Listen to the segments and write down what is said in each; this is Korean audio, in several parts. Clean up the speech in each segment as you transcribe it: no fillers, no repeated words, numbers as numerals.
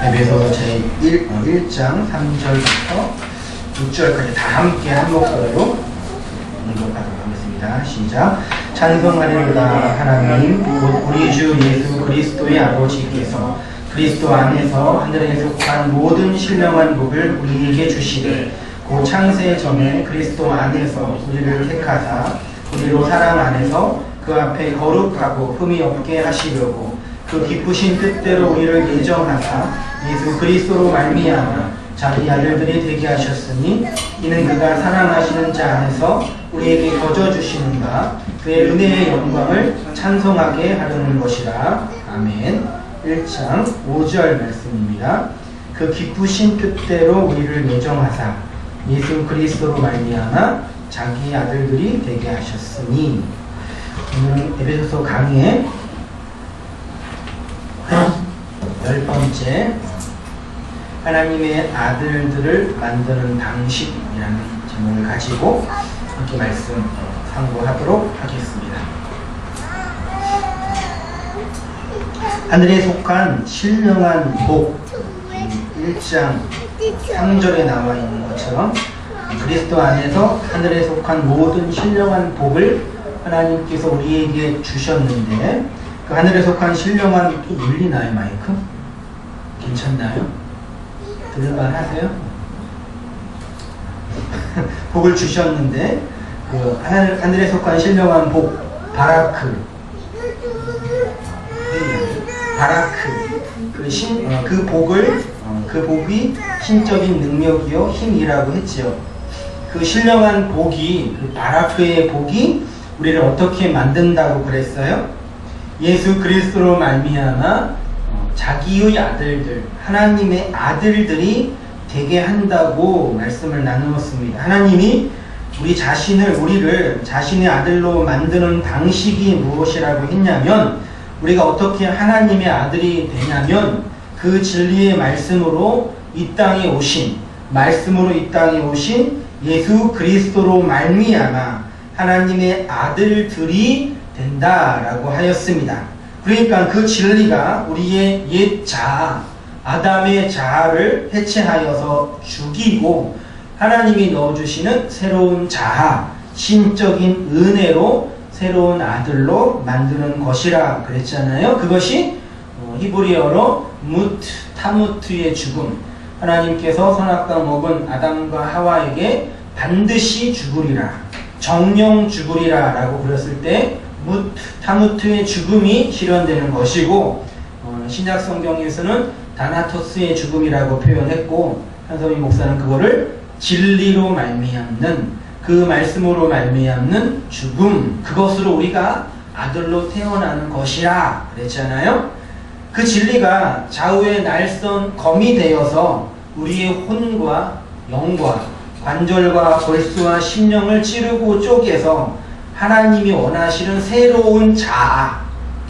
에베소서 제1장 3절부터 6절까지 다 함께 한 목소리로 공독하도록 하겠습니다. 시작. 찬송하리로다. 하나님 우리 주 예수 그리스도의 아버지께서 그리스도 안에서 하늘에 속한 모든 신령한 복을 우리에게 주시되 그 창세 전에 그리스도 안에서 우리를 택하사 우리로 사랑 안에서 그 앞에 거룩하고 흠이 없게 하시려고 그 기쁘신 뜻대로 우리를 예정하사 예수 그리스도로 말미암아 자기 아들들이 되게 하셨으니 이는 그가 사랑하시는 자 안에서 우리에게 거저 주시는 바 그의 은혜의 영광을 찬송하게 하려는 것이라. 아멘. 1장 5절 말씀입니다. 그 기쁘신 뜻대로 우리를 예정하사 예수 그리스도로 말미암아 자기 아들들이 되게 하셨으니. 오늘은 에베소서 강의의 10번째 하나님의 아들들을 만드는 방식이라는 제목을 가지고 함께 말씀 상고하도록 하겠습니다. 하늘에 속한 신령한 복, 1장 3절에 나와 있는 것처럼 그리스도 안에서 하늘에 속한 모든 신령한 복을 하나님께서 우리에게 주셨는데, 그 하늘에 속한 신령한, 또 울리나요 마이크? 괜찮나요? 들을만 하세요? 복을 주셨는데 그 하늘에 속한 신령한 복, 바라크, 그 복을 그 복이 신적인 능력이요 힘이라고 했지요. 그 신령한 복이, 그 바라크의 복이 우리를 어떻게 만든다고 그랬어요? 예수 그리스도로 말미암아 자기의 아들들, 하나님의 아들들이 되게 한다고 말씀을 나누었습니다. 하나님이 우리를 자신의 아들로 만드는 방식이 무엇이라고 했냐면, 우리가 어떻게 하나님의 아들이 되냐면 그 진리의 말씀으로 이 땅에 오신 예수 그리스도로 말미암아 하나님의 아들들이 된다라고 하였습니다. 그러니까 그 진리가 우리의 옛 자아, 아담의 자아를 해체하여서 죽이고 하나님이 넣어주시는 새로운 자아, 신적인 은혜로 새로운 아들로 만드는 것이라 그랬잖아요. 그것이 히브리어로 타무트의 죽음, 하나님께서 선악과 먹은 아담과 하와에게 반드시 죽으리라, 정령 죽으리라 라고 그랬을 때 타무트의 죽음이 실현되는 것이고, 신약 성경에서는 다나토스의 죽음이라고 표현했고, 한서민 목사는 그거를 진리로 말미암는, 그 말씀으로 말미암는 죽음, 그것으로 우리가 아들로 태어나는 것이라 그랬잖아요. 그 진리가 좌우의 날선 검이 되어서 우리의 혼과 영과 관절과 골수와 심령을 찌르고 쪼개서 하나님이 원하시는 새로운 자아,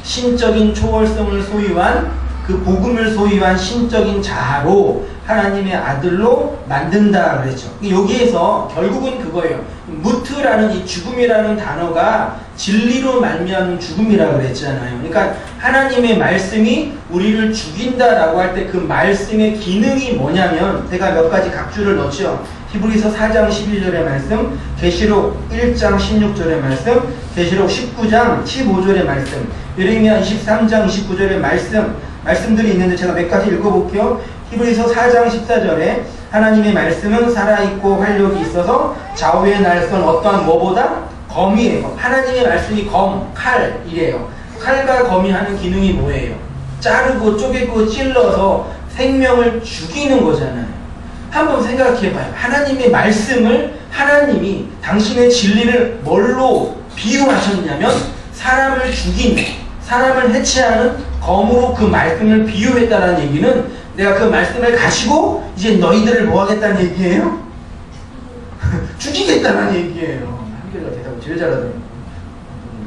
신적인 초월성을 소유한, 그 복음을 소유한 신적인 자아로 하나님의 아들로 만든다 그랬죠. 여기에서 결국은 그거예요. 무트라는 이 죽음이라는 단어가 진리로 말미암는 죽음이라고 그랬잖아요. 그러니까 하나님의 말씀이 우리를 죽인다라고 할 때 그 말씀의 기능이 뭐냐면, 제가 몇 가지 각주를 넣죠. 히브리서 4장 11절의 말씀, 계시록 1장 16절의 말씀, 계시록 19장 15절의 말씀, 예레미야 23장 29절의 말씀들이 있는데 제가 몇 가지 읽어볼게요. 히브리서 4장 14절에 하나님의 말씀은 살아있고 활력이 있어서 좌우의 날선 어떠한 뭐보다 검이에요. 하나님의 말씀이 검, 칼이래요. 칼과 검이 하는 기능이 뭐예요? 자르고 쪼개고 찔러서 생명을 죽이는 거잖아요. 한번 생각해봐요. 하나님의 말씀을 하나님이 당신의 진리를 뭘로 비유하셨냐면 사람을 죽이는, 사람을 해체하는 검으로 그 말씀을 비유했다는 얘기는, 내가 그 말씀을 가지고 이제 너희들을 뭐 하겠다는 얘기예요? 죽이겠다는 얘기예요. 한결가 대답을 제일 잘하더라고요.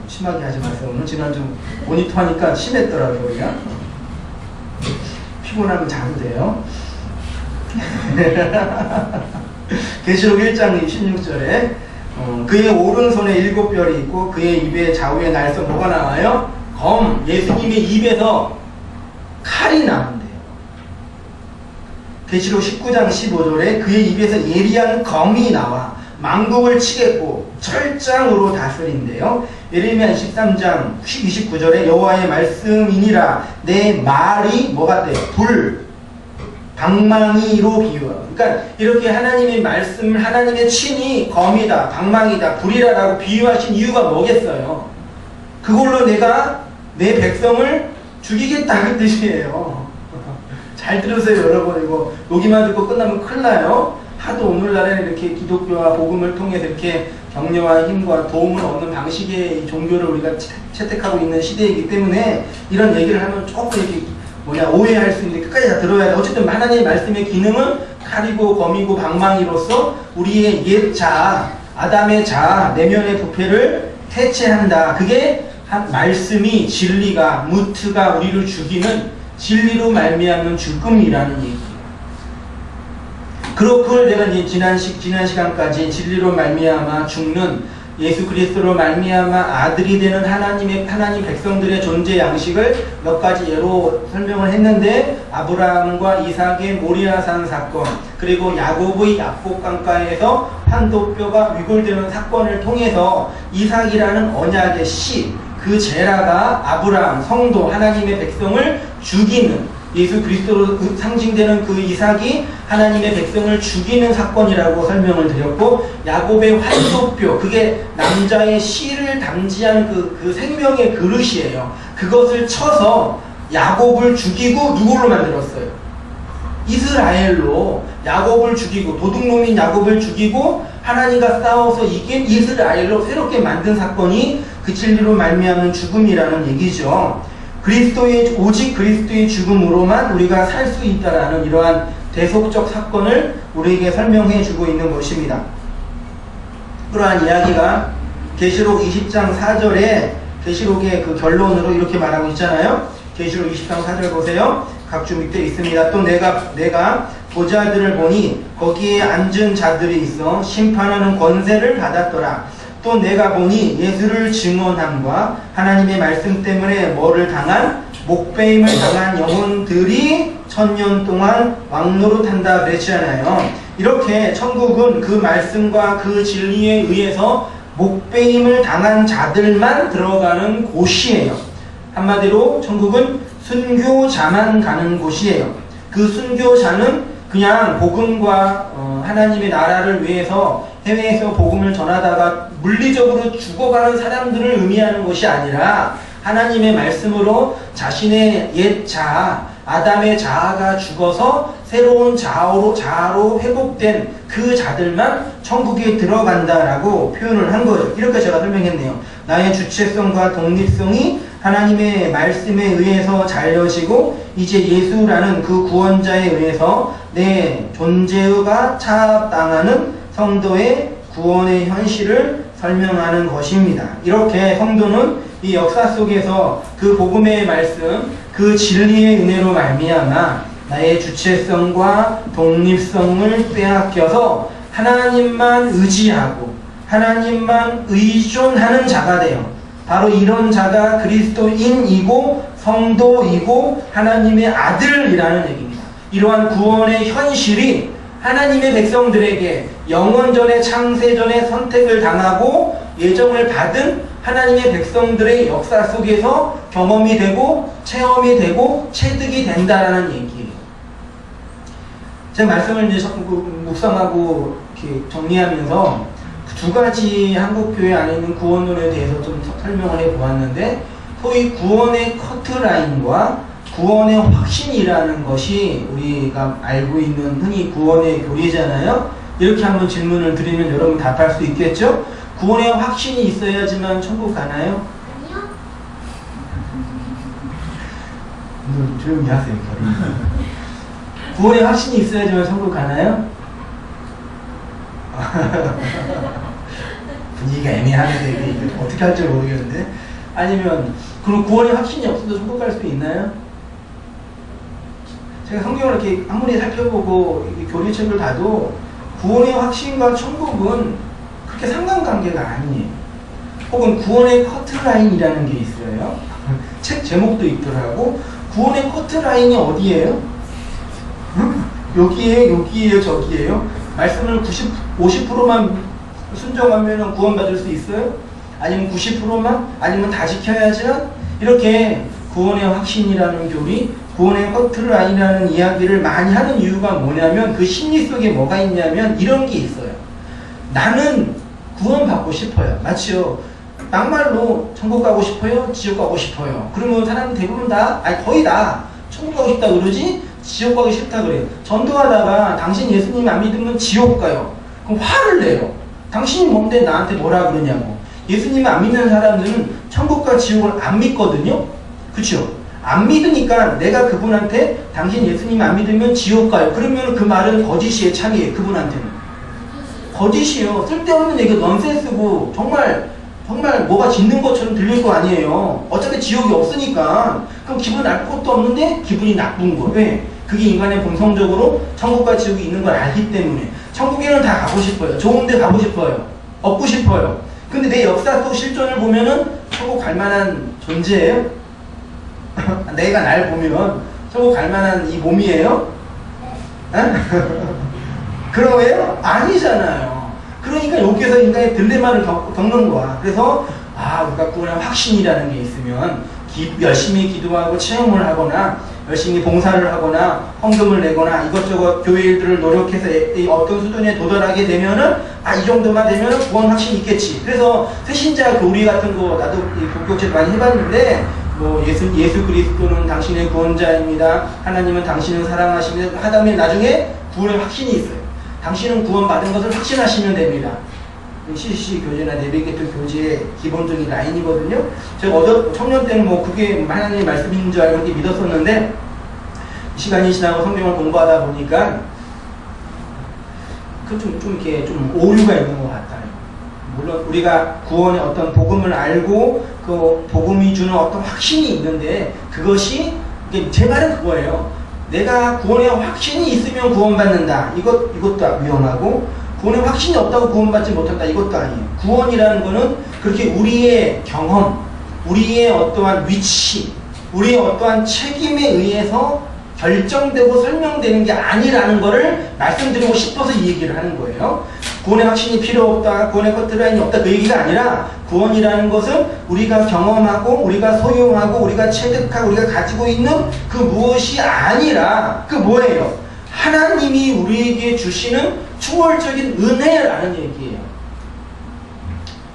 심하게 하지 마세요. 오늘 지난주 모니터 하니까 심했더라고요. 우리가 피곤하면 자도 돼요. 계시록 1장 16절에 그의 오른손에 7별이 있고 그의 입에 좌우에 날선 뭐가 나와요? 검. 예수님의 입에서 칼이 나온대요. 계시록 19장 15절에 그의 입에서 예리한 검이 나와 만국을 치겠고 철장으로 다스린대요. 예레미야 23장 29절에 여호와의 말씀이니라 내 말이 뭐가 돼요? 불, 방망이로 비유하고. 그러니까 이렇게 하나님의 말씀, 하나님의 친히 검이다, 방망이다, 불이라라고 비유하신 이유가 뭐겠어요? 그걸로 내가 내 백성을 죽이겠다는 뜻이에요. 잘 들으세요, 여러분. 이거 여기만 듣고 끝나면 큰일 나요. 하도 오늘날에 이렇게 기독교와 복음을 통해서 이렇게 격려와 힘과 도움을 얻는 방식의 종교를 우리가 채택하고 있는 시대이기 때문에 이런 얘기를 하면 조금 이렇게 오해할 수 있는데 끝까지 다 들어야 돼. 어쨌든 하나님의 말씀의 기능은 칼이고 검이고 방망이로서 우리의 옛 자아, 아담의 자아, 내면의 부패를 해체한다. 그게 말씀이 진리가, 무트가 우리를 죽이는 진리로 말미암는 죽음이라는 얘기예요. 그걸 내가 이제 지난 시간까지 진리로 말미암아 죽는 예수 그리스도로 말미암아 아들이 되는 하나님 백성들의 존재 양식을 몇 가지 예로 설명을 했는데, 아브라함과 이삭의 모리아산 사건, 그리고 야곱의 약복 강가에서 환도뼈가 위골되는 사건을 통해서 이삭이라는 언약의 씨, 그 제라가 아브라함, 성도, 하나님의 백성을 죽이는, 예수 그리스도로 상징되는 그 이삭이 하나님의 백성을 죽이는 사건이라고 설명을 드렸고, 야곱의 환도뼈, 그게 남자의 씨를 담지한 그 생명의 그릇이에요. 그것을 쳐서 야곱을 죽이고 누구로 만들었어요? 이스라엘로 야곱을 죽이고, 도둑놈인 야곱을 죽이고 하나님과 싸워서 이긴 이스라엘로 새롭게 만든 사건이 그 진리로 말미암는 죽음이라는 얘기죠. 오직 그리스도의 죽음으로만 우리가 살 수 있다라는 이러한 대속적 사건을 우리에게 설명해 주고 있는 것입니다. 그러한 이야기가 계시록 20장 4절에 계시록의 그 결론으로 이렇게 말하고 있잖아요. 계시록 20장 4절 보세요. 각주 밑에 있습니다. 또 내가 보좌들을 보니 거기에 앉은 자들이 있어 심판하는 권세를 받았더라. 또 내가 보니 예수를 증언함과 하나님의 말씀 때문에 뭐를 당한? 목배임을 당한 영혼들이 1000년 동안 왕노릇한다 그랬잖아요. 이렇게 천국은 그 말씀과 그 진리에 의해서 목배임을 당한 자들만 들어가는 곳이에요. 한마디로 천국은 순교자만 가는 곳이에요. 그 순교자는 그냥 복음과 하나님의 나라를 위해서 해외에서 복음을 전하다가 물리적으로 죽어가는 사람들을 의미하는 것이 아니라, 하나님의 말씀으로 자신의 옛 자아, 아담의 자아가 죽어서 새로운 자아로 회복된 그 자들만 천국에 들어간다라고 표현을 한 거예요. 이렇게 제가 설명했네요. 나의 주체성과 독립성이 하나님의 말씀에 의해서 잘려지고, 이제 예수라는 그 구원자에 의해서 내 존재가 차압당하는 성도의 구원의 현실을 설명하는 것입니다. 이렇게 성도는 이 역사 속에서 그 복음의 말씀, 그 진리의 은혜로 말미암아 나의 주체성과 독립성을 빼앗겨서 하나님만 의지하고 하나님만 의존하는 자가 돼요. 바로 이런 자가 그리스도인이고 성도이고 하나님의 아들이라는 얘기입니다. 이러한 구원의 현실이 하나님의 백성들에게 영원전에 창세전에 선택을 당하고 예정을 받은 하나님의 백성들의 역사 속에서 경험이 되고 체험이 되고 체득이 된다라는 얘기예요. 제 말씀을 이제 묵상하고 이렇게 정리하면서 두 가지 한국교회 안에 있는 구원론에 대해서 좀 설명을 해보았는데, 소위 구원의 커트라인과 구원의 확신이라는 것이 우리가 알고 있는 흔히 구원의 교리잖아요. 이렇게 한번 질문을 드리면 여러분 답할 수 있겠죠? 구원의 확신이 있어야지만 천국 가나요? 아니요. 조용히 하세요. 구원의 확신이 있어야지만 천국 가나요? 분위기가 애매하는데 어떻게 할지 모르겠는데, 아니면 그럼 구원의 확신이 없어도 천국 갈 수 있나요? 제가 성경을 이렇게 아무리 살펴보고 교리책을 봐도 구원의 확신과 천국은 그렇게 상관관계가 아니에요. 혹은 구원의 커트라인이라는 게 있어요. 책 제목도 있더라고. 구원의 커트라인이 어디예요? 여기에요, 저기에요? 말씀을 50%만 순종하면 구원받을 수 있어요? 아니면 90%만? 아니면 다 지켜야죠? 이렇게 구원의 확신이라는 교리, 구원의 커트라인이라는 이야기를 많이 하는 이유가 뭐냐면 그 심리 속에 뭐가 있냐면 이런 게 있어요. 나는 구원받고 싶어요. 맞죠? 막말로 천국 가고 싶어요? 지옥 가고 싶어요? 그러면 사람 대부분 다, 아니 거의 다 천국 가고 싶다 그러지 지옥 가기 싫다 그래요. 전도하다가 당신 예수님 안 믿으면 지옥 가요. 그럼 화를 내요. 당신이 뭔데 나한테 뭐라 그러냐고. 예수님 안 믿는 사람들은 천국과 지옥을 안 믿거든요. 그쵸? 안 믿으니까 내가 그분한테 당신 예수님 안 믿으면 지옥 가요. 그러면 그 말은 거짓이에요, 참이에요. 그분한테는 거짓이에요. 쓸데없는 얘기, 넌센스고 정말 뭐가 짖는 것처럼 들릴 거 아니에요. 어차피 지옥이 없으니까. 그럼 기분 나쁠 것도 없는데 기분이 나쁜 거. 왜? 그게 인간의 본성적으로 천국과 지옥이 있는 걸 알기 때문에. 천국에는 다 가고 싶어요. 좋은 데 가고 싶어요. 얻고 싶어요. 근데 내 역사 속 실존을 보면은 천국 갈 만한 존재예요? 내가 날 보면 천국 갈 만한 이 몸이에요? 그러게요? 아니잖아요. 그러니까 여기에서 인간의 딜레마를 겪는 거야. 그래서 우리가 구원의 확신이라는 게 있으면 열심히 기도하고 체험을 하거나 열심히 봉사를 하거나 헌금을 내거나 이것저것 교회 일들을 노력해서 어떤 수준에 도달하게 되면은 이 정도만 되면은 구원 확신이 있겠지. 그래서 새신자 교리 같은 거 나도 복격제를 많이 해봤는데 뭐 예수 그리스도는 당신의 구원자입니다. 하나님은 당신을 사랑하십니다. 하다면 나중에 구원의 확신이 있어요. 당신은 구원받은 것을 확신하시면 됩니다. CCC 교제나 내비게이터 교제의 기본적인 라인이거든요. 제가 청년 때는 뭐 그게 하나님의 말씀인 줄 알고 믿었었는데 시간이 지나고 성경을 공부하다 보니까 좀 이렇게 좀 오류가 있는 것 같아요. 물론 우리가 구원의 어떤 복음을 알고 그 복음이 주는 어떤 확신이 있는데 그것이 제 말은 그거예요. 내가 구원의 확신이 있으면 구원받는다. 이것도 위험하고 구원의 확신이 없다고 구원받지 못한다. 이것도 아니에요. 구원이라는 거는 그렇게 우리의 경험, 우리의 어떠한 위치, 우리의 어떠한 책임에 의해서 결정되고 설명되는 게 아니라는 거를 말씀드리고 싶어서 이 얘기를 하는 거예요. 구원의 확신이 필요 없다, 구원의 커트라인이 없다, 그 얘기가 아니라 구원이라는 것은 우리가 경험하고 우리가 소유하고 우리가 체득하고 우리가 가지고 있는 그 무엇이 아니라 그 뭐예요? 하나님이 우리에게 주시는 초월적인 은혜라는 얘기예요.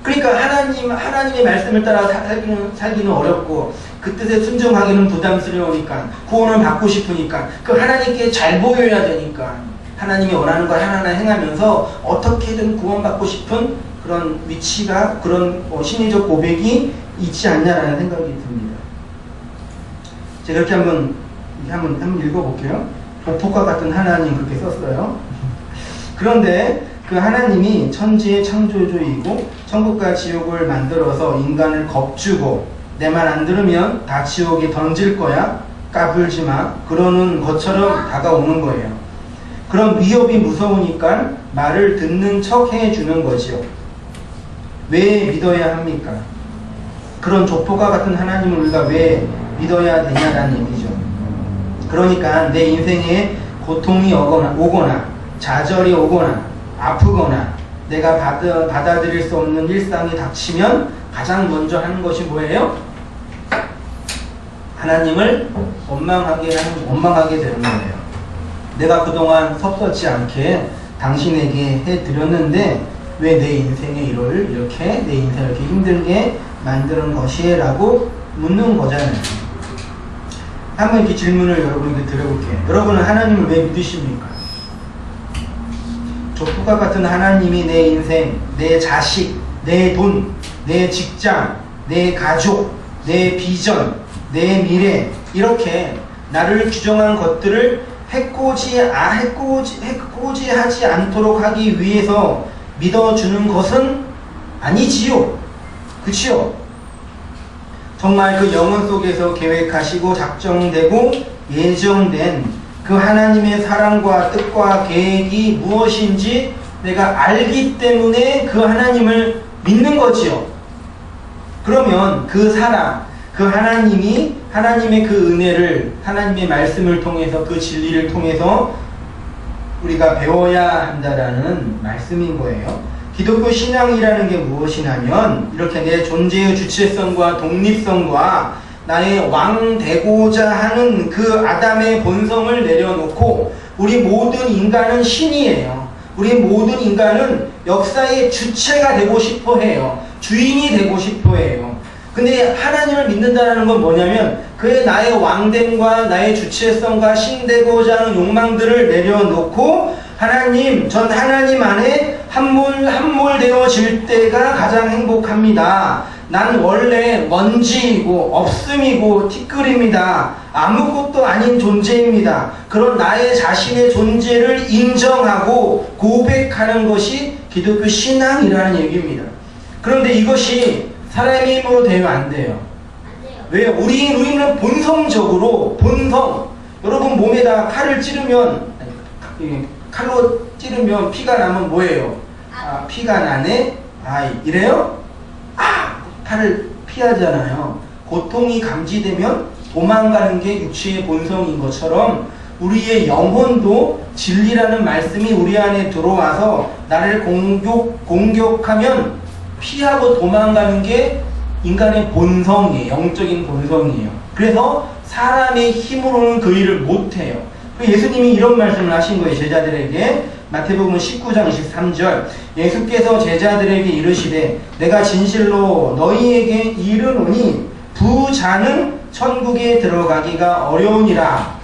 그러니까 하나님의 말씀을 따라 살기는 어렵고 그 뜻에 순종하기는 부담스러우니까 구원을 받고 싶으니까 그 하나님께 잘 보여야 되니까 하나님이 원하는 걸 하나하나 행하면서 어떻게든 구원받고 싶은 그런 위치가 그런 심리적 고백이 있지 않냐라는 생각이 듭니다. 제가 이렇게 한번 읽어볼게요. 보폭과 같은 하나님 그렇게 썼어요. 그런데 그 하나님이 천지의 창조주이고 천국과 지옥을 만들어서 인간을 겁주고 내 말 안 들으면 다 지옥에 던질 거야 까불지 마 그러는 것처럼 다가오는 거예요. 그럼 위협이 무서우니까 말을 듣는 척 해주는 거지요. 왜 믿어야 합니까? 그런 족보가 같은 하나님을 우리가 왜 믿어야 되냐라는 얘기죠. 그러니까 내 인생에 고통이 오거나 좌절이 오거나 아프거나 내가 받아들일 수 없는 일상이 닥치면 가장 먼저 하는 것이 뭐예요? 하나님을 원망하게 되는 거예요. 내가 그동안 섭섭지 않게 당신에게 해드렸는데 왜 내 인생에 내 인생을 이렇게 힘들게 만드는 것이? 라고 묻는 거잖아요. 한번 이렇게 질문을 여러분에게 드려볼게요. 여러분은 하나님을 왜 믿으십니까? 족보가 같은 하나님이 내 인생, 내 자식, 내 돈, 내 직장, 내 가족, 내 비전, 내 미래 이렇게 나를 규정한 것들을 해코지하지 않도록 하기 위해서 믿어주는 것은 아니지요. 그치요? 정말 그 영혼 속에서 계획하시고 작정되고 예정된 그 하나님의 사랑과 뜻과 계획이 무엇인지 내가 알기 때문에 그 하나님을 믿는 거지요. 그러면 그 사랑, 그 하나님의 그 은혜를 하나님의 말씀을 통해서 그 진리를 통해서 우리가 배워야 한다라는 말씀인 거예요. 기독교 신앙이라는 게 무엇이냐면 이렇게 내 존재의 주체성과 독립성과 나의 왕 되고자 하는 그 아담의 본성을 내려놓고 우리 모든 인간은 신이에요. 우리 모든 인간은 역사의 주체가 되고 싶어 해요. 주인이 되고 싶어 해요. 근데 하나님을 믿는다는 건 뭐냐면 그의 나의 왕됨과 나의 주체성과 신되고자 하는 욕망들을 내려놓고 하나님, 전 하나님 안에 함몰되어질 때가 가장 행복합니다. 난 원래 먼지이고 없음이고 티끌입니다. 아무것도 아닌 존재입니다. 그런 나의 자신의 존재를 인정하고 고백하는 것이 기독교 신앙이라는 얘기입니다. 그런데 이것이 사람의 힘으로 되면 안 돼요. 왜요? 우리는 본성적으로 여러분 몸에다 칼을 찌르면 칼로 찌르면 피가 나면 뭐예요? 피가 나네? 이래요? 칼을 피하잖아요. 고통이 감지되면 도망가는 게 육체의 본성인 것처럼 우리의 영혼도 진리라는 말씀이 우리 안에 들어와서 나를 공격하면 피하고 도망가는 게 인간의 본성이에요. 영적인 본성이에요. 그래서 사람의 힘으로는 그 일을 못해요. 예수님이 이런 말씀을 하신 거예요. 제자들에게 마태복음 19장 23절 예수께서 제자들에게 이르시되 내가 진실로 너희에게 이르노니 부자는 천국에 들어가기가 어려우니라.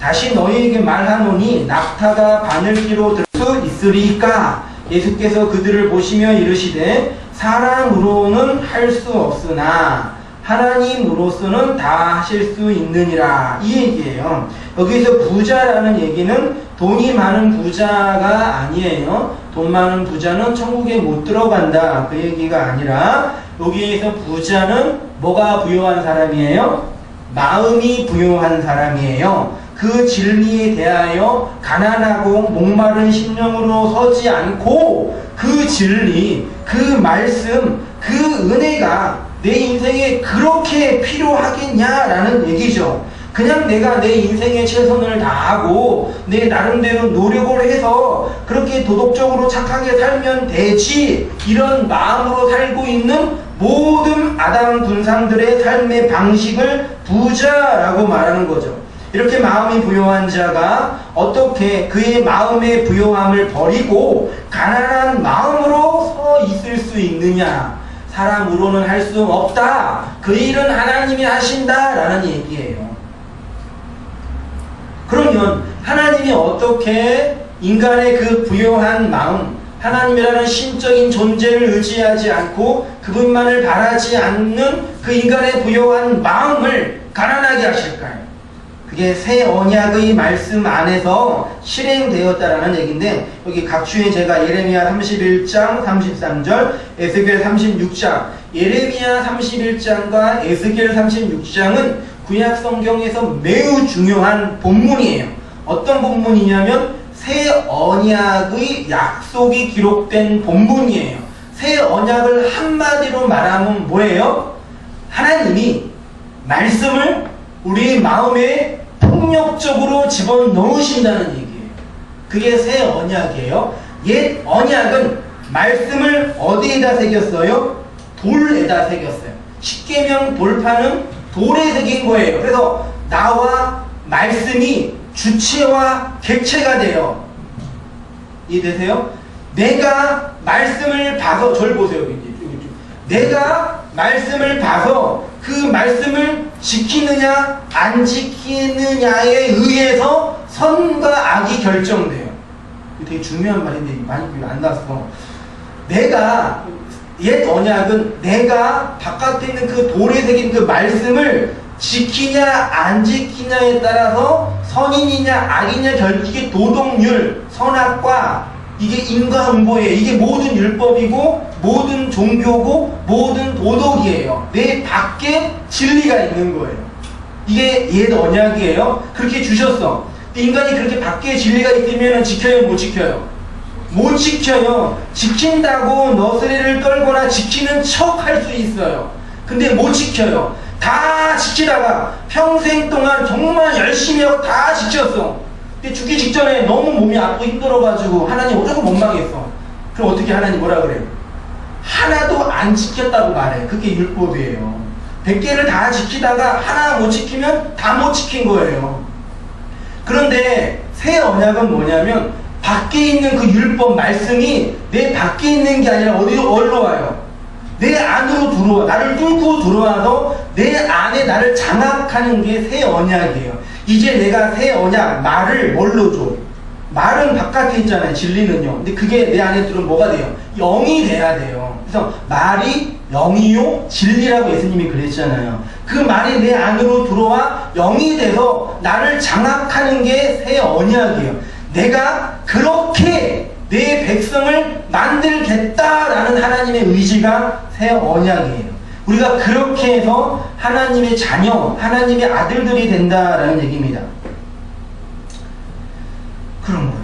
다시 너희에게 말하노니 낙타가 바늘기로 들 수 있으리까. 예수께서 그들을 보시며 이르시되 사람으로는 할 수 없으나 하나님으로서는 다 하실 수 있느니라. 이 얘기예요. 여기서 부자라는 얘기는 돈이 많은 부자가 아니에요. 돈 많은 부자는 천국에 못 들어간다. 그 얘기가 아니라 여기에서 부자는 뭐가 부요한 사람이에요? 마음이 부요한 사람이에요. 그 진리에 대하여 가난하고 목마른 심령으로 서지 않고 그 진리, 그 말씀, 그 은혜가 내 인생에 그렇게 필요하겠냐라는 얘기죠. 그냥 내가 내 인생에 최선을 다하고 내 나름대로 노력을 해서 그렇게 도덕적으로 착하게 살면 되지, 이런 마음으로 살고 있는 모든 아담 군상들의 삶의 방식을 부자라고 말하는 거죠. 이렇게 마음이 부요한 자가 어떻게 그의 마음의 부요함을 버리고 가난한 마음으로 서 있을 수 있느냐? 사람으로는 할 수 없다. 그 일은 하나님이 하신다라는 얘기예요. 그러면 하나님이 어떻게 인간의 그 부요한 마음, 하나님이라는 신적인 존재를 의지하지 않고 그분만을 바라지 않는 그 인간의 부요한 마음을 가난하게 하실까요? 그게 새 언약의 말씀 안에서 실행되었다라는 얘기인데, 여기 각주에 제가 예레미야 31장 33절, 에스겔 36장, 예레미야 31장과 에스겔 36장은 구약 성경에서 매우 중요한 본문이에요. 어떤 본문이냐면 새 언약의 약속이 기록된 본문이에요. 새 언약을 한마디로 말하면 뭐예요? 하나님이 말씀을 우리 마음에 폭력적으로 집어넣으신다는 얘기예요. 그게 새 언약이에요. 옛 언약은 말씀을 어디에다 새겼어요? 돌에다 새겼어요. 십계명 돌판은 돌에 새긴 거예요. 그래서 나와 말씀이 주체와 객체가 돼요. 이해되세요? 내가 말씀을 봐서, 저를 보세요. 내가 말씀을 봐서 그 말씀을 지키느냐 안 지키느냐에 의해서 선과 악이 결정돼요. 되게 중요한 말인데 많이 안 나왔어. 내가, 옛 언약은 내가 바깥에 있는 그 돌에 새긴 그 말씀을 지키냐 안 지키냐에 따라서 선인이냐 악이냐 이게 도덕률, 선악과 이게 인과응보예요. 이게 모든 율법이고 모든 종교고 모든 도덕이에요. 내 밖에 진리가 있는 거예요. 이게 옛 언약이에요. 그렇게 주셨어. 인간이 그렇게 밖에 진리가 있으면 지켜요, 못 지켜요? 못 지켜요. 지킨다고 너스레를 떨거나 지키는 척 할 수 있어요. 근데 못 지켜요. 다 지키다가 평생 동안 정말 열심히 하고 다 지켰어. 근데 죽기 직전에 너무 몸이 아프고 힘들어가지고 하나님 어쩌고 못 망했어. 그럼 어떻게 하나님 뭐라 그래요? 하나도 안 지켰다고 말해. 그게 율법이에요. 100개를 다 지키다가 하나 못 지키면 다 못 지킨 거예요. 그런데 새 언약은 뭐냐면 밖에 있는 그 율법 말씀이 내 밖에 있는 게 아니라 어디로 와요? 내 안으로 들어와. 나를 뚫고 들어와서 내 안에 나를 장악하는 게 새 언약이에요. 이제 내가 새 언약, 말을 뭘로 줘? 말은 바깥에 있잖아요. 진리는요. 근데 그게 내 안에 들어오면 뭐가 돼요? 영이 돼야 돼요. 그래서 말이 영이요 진리라고 예수님이 그랬잖아요. 그 말이 내 안으로 들어와 영이 돼서 나를 장악하는 게 새 언약이에요. 내가 그렇게 내 백성을 만들겠다라는 하나님의 의지가 새 언약이에요. 우리가 그렇게 해서 하나님의 자녀, 하나님의 아들들이 된다라는 얘기입니다. 그런 거예요.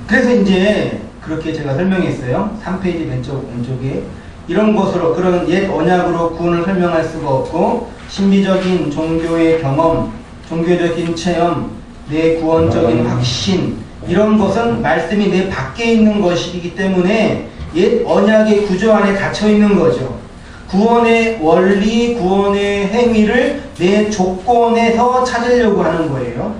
그래서 이제 그렇게 제가 설명했어요. 3페이지 왼쪽에 이런 것으로 그런 옛 언약으로 구원을 설명할 수가 없고 신비적인 종교의 경험, 종교적인 체험, 내 구원적인 확신 이런 것은 말씀이 내 밖에 있는 것이기 때문에 옛 언약의 구조 안에 갇혀 있는 거죠. 구원의 원리, 구원의 행위를 내 조건에서 찾으려고 하는 거예요.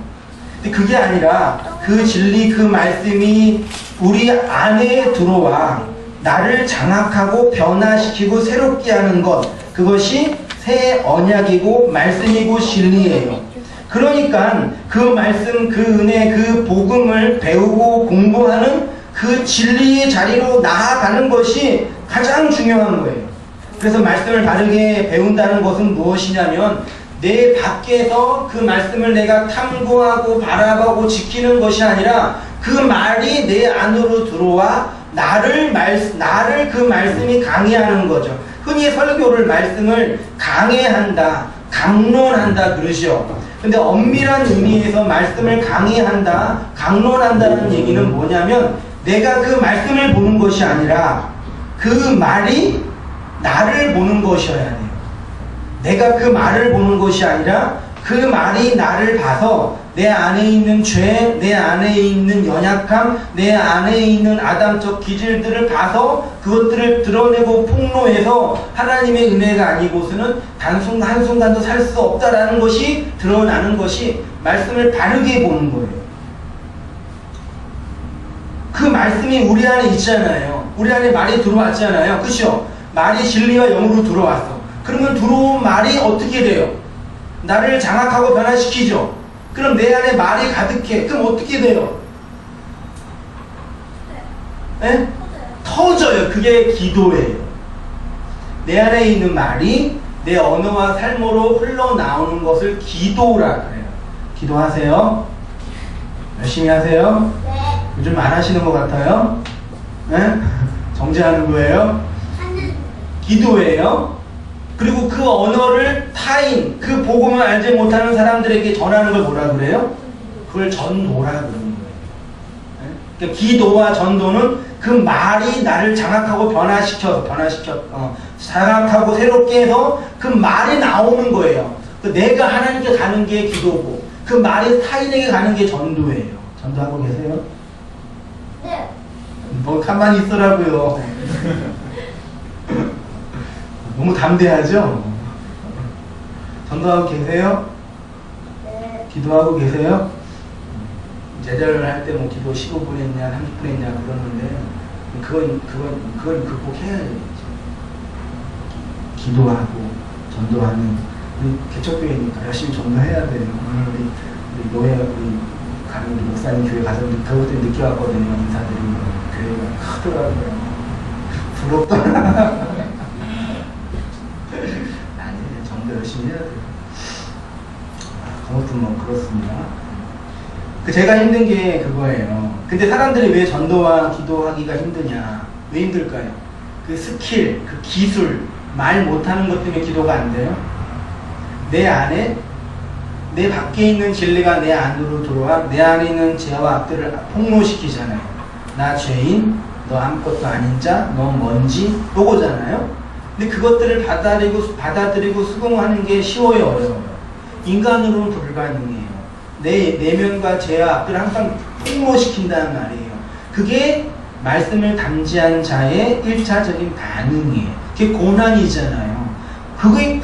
근데 그게 아니라 그 진리, 그 말씀이 우리 안에 들어와 나를 장악하고 변화시키고 새롭게 하는 것, 그것이 새 언약이고 말씀이고 진리예요. 그러니까 그 말씀, 그 은혜, 그 복음을 배우고 공부하는 그 진리의 자리로 나아가는 것이 가장 중요한 거예요. 그래서 말씀을 바르게 배운다는 것은 무엇이냐면 내 밖에서 그 말씀을 내가 탐구하고 바라보고 지키는 것이 아니라 그 말이 내 안으로 들어와 나를 그 말씀이 강해하는 거죠. 흔히 설교를 말씀을 강해한다, 강론한다 그러죠. 근데 엄밀한 의미에서 말씀을 강해한다, 강론한다는 얘기는 뭐냐면 내가 그 말씀을 보는 것이 아니라 그 말이 나를 보는 것이어야 돼요. 내가 그 말을 보는 것이 아니라 그 말이 나를 봐서 내 안에 있는 죄, 내 안에 있는 연약함, 내 안에 있는 아담적 기질들을 봐서 그것들을 드러내고 폭로해서 하나님의 은혜가 아니고서는 한순간도 살 수 없다라는 것이 드러나는 것이 말씀을 바르게 보는 거예요. 그 말씀이 우리 안에 있잖아요. 우리 안에 말이 들어왔잖아요. 그렇죠? 말이 진리와 영으로 들어왔어. 그러면 들어온 말이 어떻게 돼요? 나를 장악하고 변화시키죠. 그럼 내 안에 말이 가득해. 그럼 어떻게 돼요? 네? 터져요. 그게 기도예요. 내 안에 있는 말이 내 언어와 삶으로 흘러나오는 것을 기도라 그래요. 기도하세요. 열심히 하세요. 네. 요즘 안 하시는 것 같아요. 네? 정지하는 거예요. 기도예요. 그리고 그 언어를 타인, 그 복음을 알지 못하는 사람들에게 전하는 걸 뭐라 그래요? 그걸 전도라 그러는 거예요. 그러니까 기도와 전도는 그 말이 나를 장악하고 장악하고 새롭게 해서 그 말이 나오는 거예요. 내가 하나님께 가는 게 기도고 그 말이 타인에게 가는 게 전도예요. 전도하고 계세요? 네. 뭐 가만히 있으라고요. 너무 담대하죠? 전도하고 계세요? 네. 기도하고 계세요? 제자를 할 때 뭐 기도 15분 했냐, 30분 했냐 그러는데 그건 극복해야 되겠죠. 기도하고 전도하는 우리 개척교회니까 열심히 전도해야 돼요. 우리 노예 가는 우리 목사님 교회 가서 그것도 늦게 왔거든요. 인사드리고 교회가 크더라고요. 부럽더라. 아니, 전도 열심히 해야 돼요. 아무튼 뭐 그렇습니다. 제가 힘든 게 그거예요. 근데 사람들이 왜 전도와 기도하기가 힘드냐? 왜 힘들까요? 그 스킬, 그 기술, 말 못하는 것 때문에 기도가 안 돼요? 내 안에, 내 밖에 있는 진리가 내 안으로 들어와 내 안에 있는 죄와 악들을 폭로시키잖아요. 나 죄인, 너 아무것도 아닌 자, 너 먼지, 요거잖아요. 근데 그것들을 받아들이고 수긍하는 게 쉬워요, 어려워요? 인간으로는 불가능해요. 내 내면과 제압을 항상 폭로시킨다는 말이에요. 그게 말씀을 담지한 자의 1차적인 반응이에요. 그게 고난이잖아요. 그게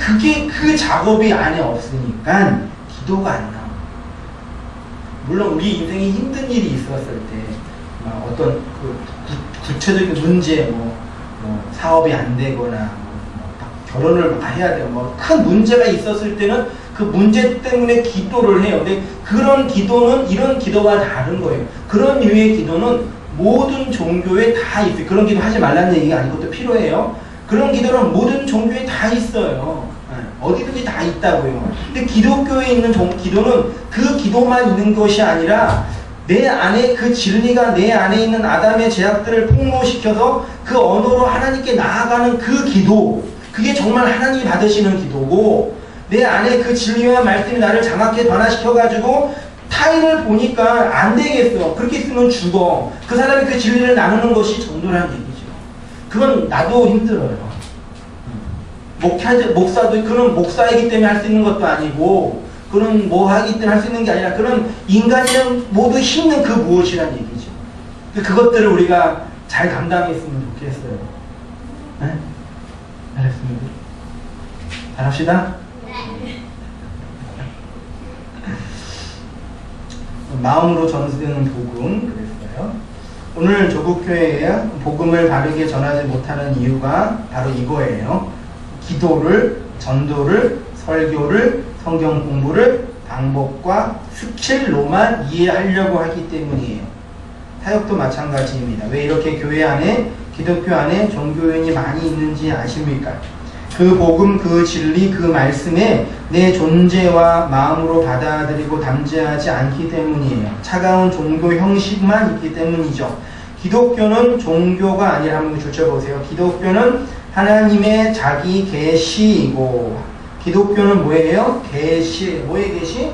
그 작업이 안에 없으니까 기도가 안 나와요. 물론 우리 인생에 힘든 일이 있었을 때 어떤 구체적인 문제, 뭐 사업이 안 되거나 결혼을 해야 돼요. 큰 문제가 있었을 때는 그 문제 때문에 기도를 해요. 근데 그런 기도는 이런 기도와 다른 거예요. 그런 류의 기도는 모든 종교에 다 있어요. 그런 기도 하지 말라는 얘기가 아니고 또 필요해요. 그런 기도는 모든 종교에 다 있어요. 어디든지 다 있다고요. 근데 기독교에 있는 기도는 그 기도만 있는 것이 아니라 내 안에 그 진리가 내 안에 있는 아담의 죄악들을 폭로시켜서 그 언어로 하나님께 나아가는 그 기도, 그게 정말 하나님이 받으시는 기도고, 내 안에 그 진리와 말씀이 나를 장악해 변화시켜가지고 타인을 보니까 안 되겠어. 그렇게 있으면 죽어. 그 사람이 그 진리를 나누는 것이 전도라는 얘기죠. 그건 나도 힘들어요. 목사도 그런 목사이기 때문에 할 수 있는 것도 아니고, 그런 뭐 하기 때문에 할 수 있는 게 아니라, 그런 인간이랑 모두 힘든 그 무엇이란 얘기죠. 그것들을 우리가 잘 감당했으면 좋겠어요. 네? 잘했습니다. 잘합시다. 마음으로 전수되는 복음, 그랬어요. 오늘 조국교회에 복음을 바르게 전하지 못하는 이유가 바로 이거예요. 기도를, 전도를, 설교를, 성경 공부를 방법과 스킬로만 이해하려고 하기 때문이에요. 사역도 마찬가지입니다. 왜 이렇게 교회 안에, 기독교 안에 종교인이 많이 있는지 아십니까? 그 복음, 그 진리, 그 말씀에 내 존재와 마음으로 받아들이고 담지하지 않기 때문이에요. 차가운 종교 형식만 있기 때문이죠. 기독교는 종교가 아니라 한번 줄쳐보세요. 기독교는 하나님의 자기 계시이고, 기독교는 뭐예요? 계시. 뭐의 계시?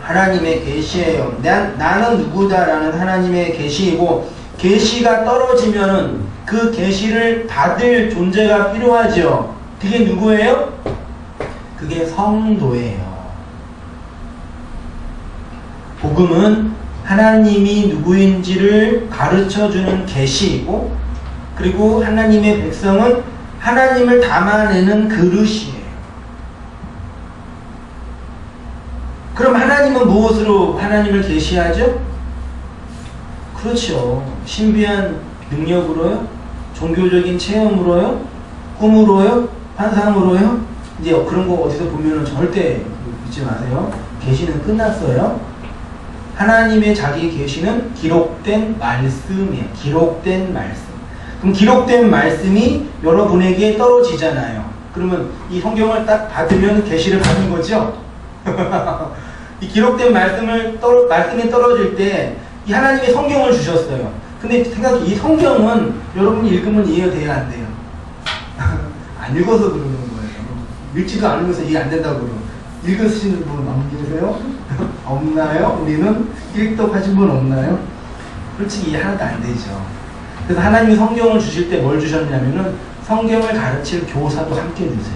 하나님의 계시예요. 나는 누구다라는 하나님의 계시이고, 계시가 떨어지면은 그 계시를 받을 존재가 필요하죠. 그게 누구예요? 그게 성도예요. 복음은 하나님이 누구인지를 가르쳐주는 계시이고, 그리고 하나님의 백성은 하나님을 담아내는 그릇이에요. 그럼 하나님은 무엇으로 하나님을 계시하죠? 그렇죠. 신비한 능력으로요? 종교적인 체험으로요? 꿈으로요? 환상으로요? 이제 그런 거 어디서 보면은 절대 믿지 마세요. 계시는 끝났어요. 하나님의 자기 계시는 기록된 말씀이에요. 기록된 말씀. 그럼 기록된 말씀이 여러분에게 떨어지잖아요. 그러면 이 성경을 딱 받으면 계시를 받은 거죠? 이 기록된 말씀이 떨어질 때 이 하나님이 성경을 주셨어요. 근데 생각해, 이 성경은 여러분이 읽으면 이해가 돼야 안 돼요. 안 읽어서 그러는 거예요. 읽지도 않으면서 이해 안 된다고 그러고. 읽으시는 분 안 계세요? 없나요? 우리는 읽독하신 분 없나요? 솔직히 이해 하나도 안 되죠. 그래서 하나님이 성경을 주실 때 뭘 주셨냐면은 성경을 가르칠 교사도 함께 주세요.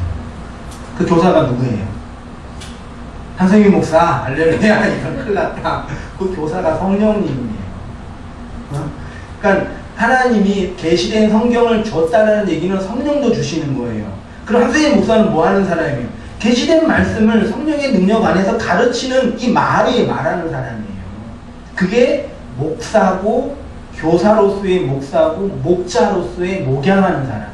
그 교사가 누구예요? 한성희 목사, 알렐루야, 이건 큰일 났다. 그 교사가 성령님이에요. 그러니까 하나님이 계시된 성경을 줬다는 얘기는 성령도 주시는 거예요. 그럼 한성희 목사는 뭐 하는 사람이에요? 계시된 말씀을 성령의 능력 안에서 가르치는 이 말이 말하는 사람이에요. 그게 목사고, 교사로서의 목사고, 목자로서의 목양하는 사람이라.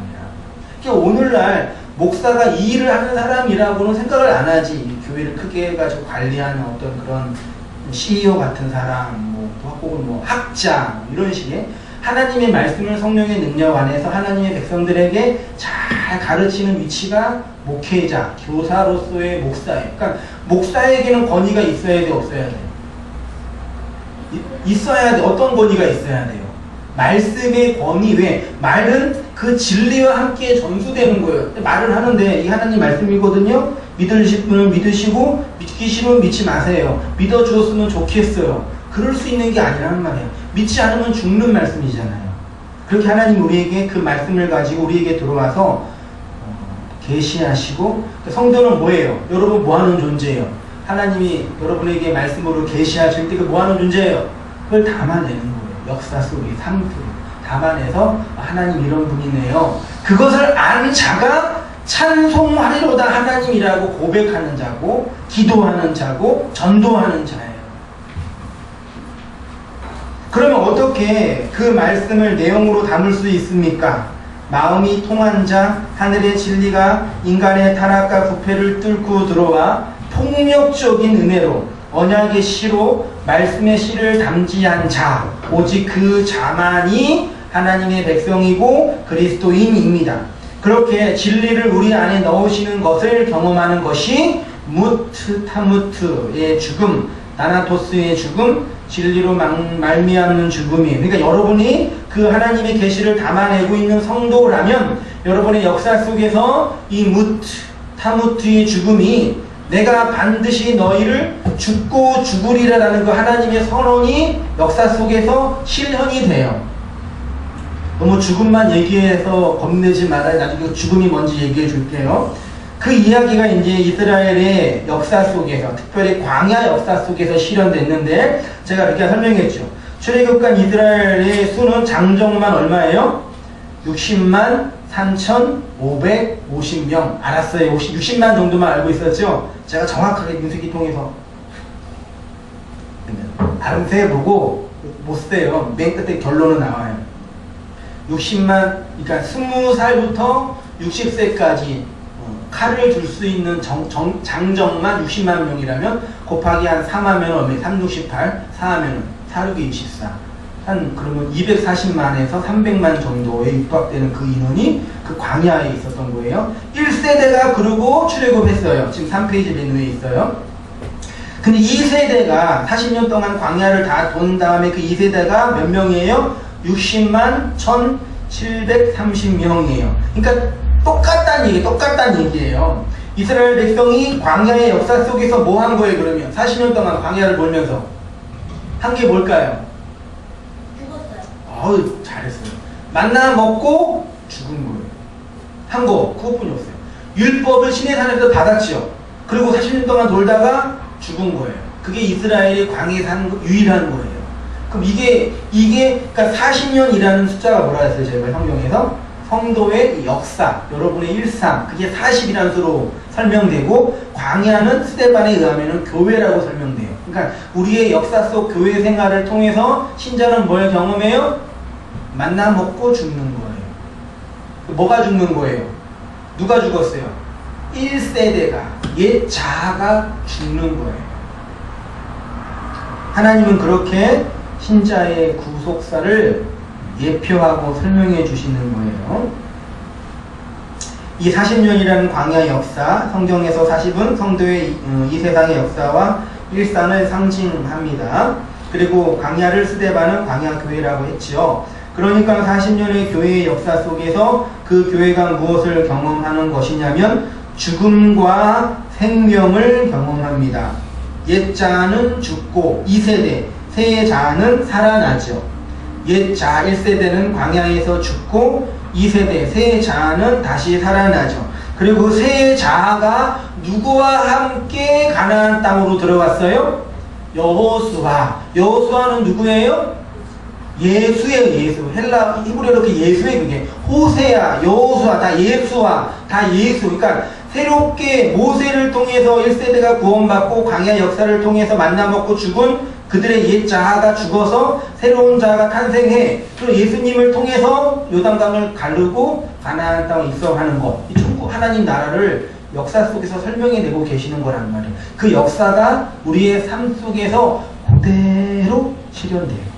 그러니까 오늘날 목사가 이 일을 하는 사람이라고는 생각을 안 하지. 교회를 크게 해가지고 관리하는 어떤 그런 CEO 같은 사람, 혹은 학자, 이런 식의 하나님의 말씀을 성령의 능력 안에서 하나님의 백성들에게 잘 가르치는 위치가 목회자, 교사로서의 목사예요. 그러니까 목사에게는 권위가 있어야 돼, 없어야 돼? 있어야 돼. 어떤 권위가 있어야 돼요? 말씀의 권위. 왜? 말은 그 진리와 함께 전수되는 거예요. 말을 하는데 이 하나님 말씀이거든요. 믿으실 분은 믿으시고 믿기 싫으면 믿지 마세요. 믿어주었으면 좋겠어요. 그럴 수 있는 게 아니라는 말이에요. 믿지 않으면 죽는 말씀이잖아요. 그렇게 하나님 우리에게 그 말씀을 가지고 우리에게 들어와서 계시하시고 성도는 뭐예요? 여러분 뭐하는 존재예요? 하나님이 여러분에게 말씀으로 계시하실 때 그 뭐하는 존재예요? 그걸 담아내는 거예요. 역사 속에 삶 속에 담아내서 하나님 이런 분이네요. 그것을 안 자가 찬송하리로다 하나님이라고 고백하는 자고 기도하는 자고 전도하는 자예요. 그러면 어떻게 그 말씀을 내용으로 담을 수 있습니까? 마음이 통한 자, 하늘의 진리가 인간의 타락과 부패를 뚫고 들어와 폭력적인 은혜로 언약의 씨로 말씀의 씨를 담지한 자, 오직 그 자만이 하나님의 백성이고 그리스도인입니다. 그렇게 진리를 우리 안에 넣으시는 것을 경험하는 것이 무트 타무트의 죽음, 나나토스의 죽음, 진리로 말미암는 죽음이에요. 그러니까 여러분이 그 하나님의 계시를 담아내고 있는 성도라면 여러분의 역사 속에서 이 무트 타무트의 죽음이 내가 반드시 너희를 죽고 죽으리라는 그 하나님의 선언이 역사 속에서 실현이 돼요. 너무 죽음만 얘기해서 겁내지 말아요. 나중에 죽음이 뭔지 얘기해 줄게요. 그 이야기가 이제 이스라엘의 역사 속에서, 특별히 광야 역사 속에서 실현됐는데, 제가 이렇게 설명했죠. 출애굽간 이스라엘의 수는 장정만 얼마예요? 60만 3,550명. 알았어요. 60만 정도만 알고 있었죠? 제가 정확하게 민수기 통해서 암세해보고 못 세요. 맨 끝에 결론은 나와요. 60만, 그러니까 20살부터 60세까지 칼을 줄 수 있는 장정만 60만 명이라면 곱하기 한 4하면 얼마예요? 3, 68, 4하면 4, 6, 24. 한 그러면 240만에서 300만 정도에 육박되는 그 인원이 그 광야에 있었던 거예요. 1세대가 그러고 출애굽했어요. 지금 3페이지 맨 위에 있어요. 근데 2세대가 40년 동안 광야를 다 돈 다음에 그 2세대가 몇 명이에요? 60만 1,730명이에요. 그러니까 똑같다는 얘기예요. 이스라엘 백성이 광야의 역사 속에서 뭐 한 거예요, 그러면? 40년 동안 광야를 돌면서. 한 게 뭘까요? 죽었어요. 어우, 잘했어요. 만나 먹고 죽은 거예요. 한 거, 그것뿐이었어요. 율법을 시내산에서 받았죠. 그리고 40년 동안 돌다가 죽은 거예요. 그게 이스라엘이 광야에 사는 유일한 거예요. 그럼 그러니까 40년이라는 숫자가 뭐라 했어요, 제가 성경에서? 성도의 역사, 여러분의 일상, 그게 40이라는 수로 설명되고, 광야는 스데반에 의하면 교회라고 설명돼요. 그러니까 우리의 역사 속 교회 생활을 통해서 신자는 뭘 경험해요? 만나 먹고 죽는 거예요. 뭐가 죽는 거예요? 누가 죽었어요? 1세대가, 옛 자아가 죽는 거예요. 하나님은 그렇게 신자의 구속사를 예표하고 설명해 주시는 거예요. 이 40년이라는 광야 역사, 성경에서 40은 성도의 이 세상의 역사와 일상을 상징합니다. 그리고 광야를 스데반은 광야교회라고 했지요. 그러니까 40년의 교회의 역사 속에서 그 교회가 무엇을 경험하는 것이냐면 죽음과 생명을 경험합니다. 옛 자아는 죽고 2세대, 새 자아는 살아나죠. 옛 자아 1세대는 광야에서 죽고 2세대 새 자아는 다시 살아나죠. 그리고 새 자아가 누구와 함께 가나안 땅으로 들어갔어요? 여호수아는 누구예요? 예수예요. 예수. 헬라 히브리어로 그 예수예요. 그게 호세아, 여호수아 다 예수와 다 예수. 그러니까 새롭게 모세를 통해서 1세대가 구원받고 광야 역사를 통해서 만나먹고 죽은 그들의 옛 자아가 죽어서 새로운 자아가 탄생해. 또 예수님을 통해서 요단강을 가르고 가나안 땅에 입성하는 것. 이 천국 하나님 나라를 역사 속에서 설명해내고 계시는 거란 말이에요. 그 역사가 우리의 삶 속에서 그대로 실현돼요.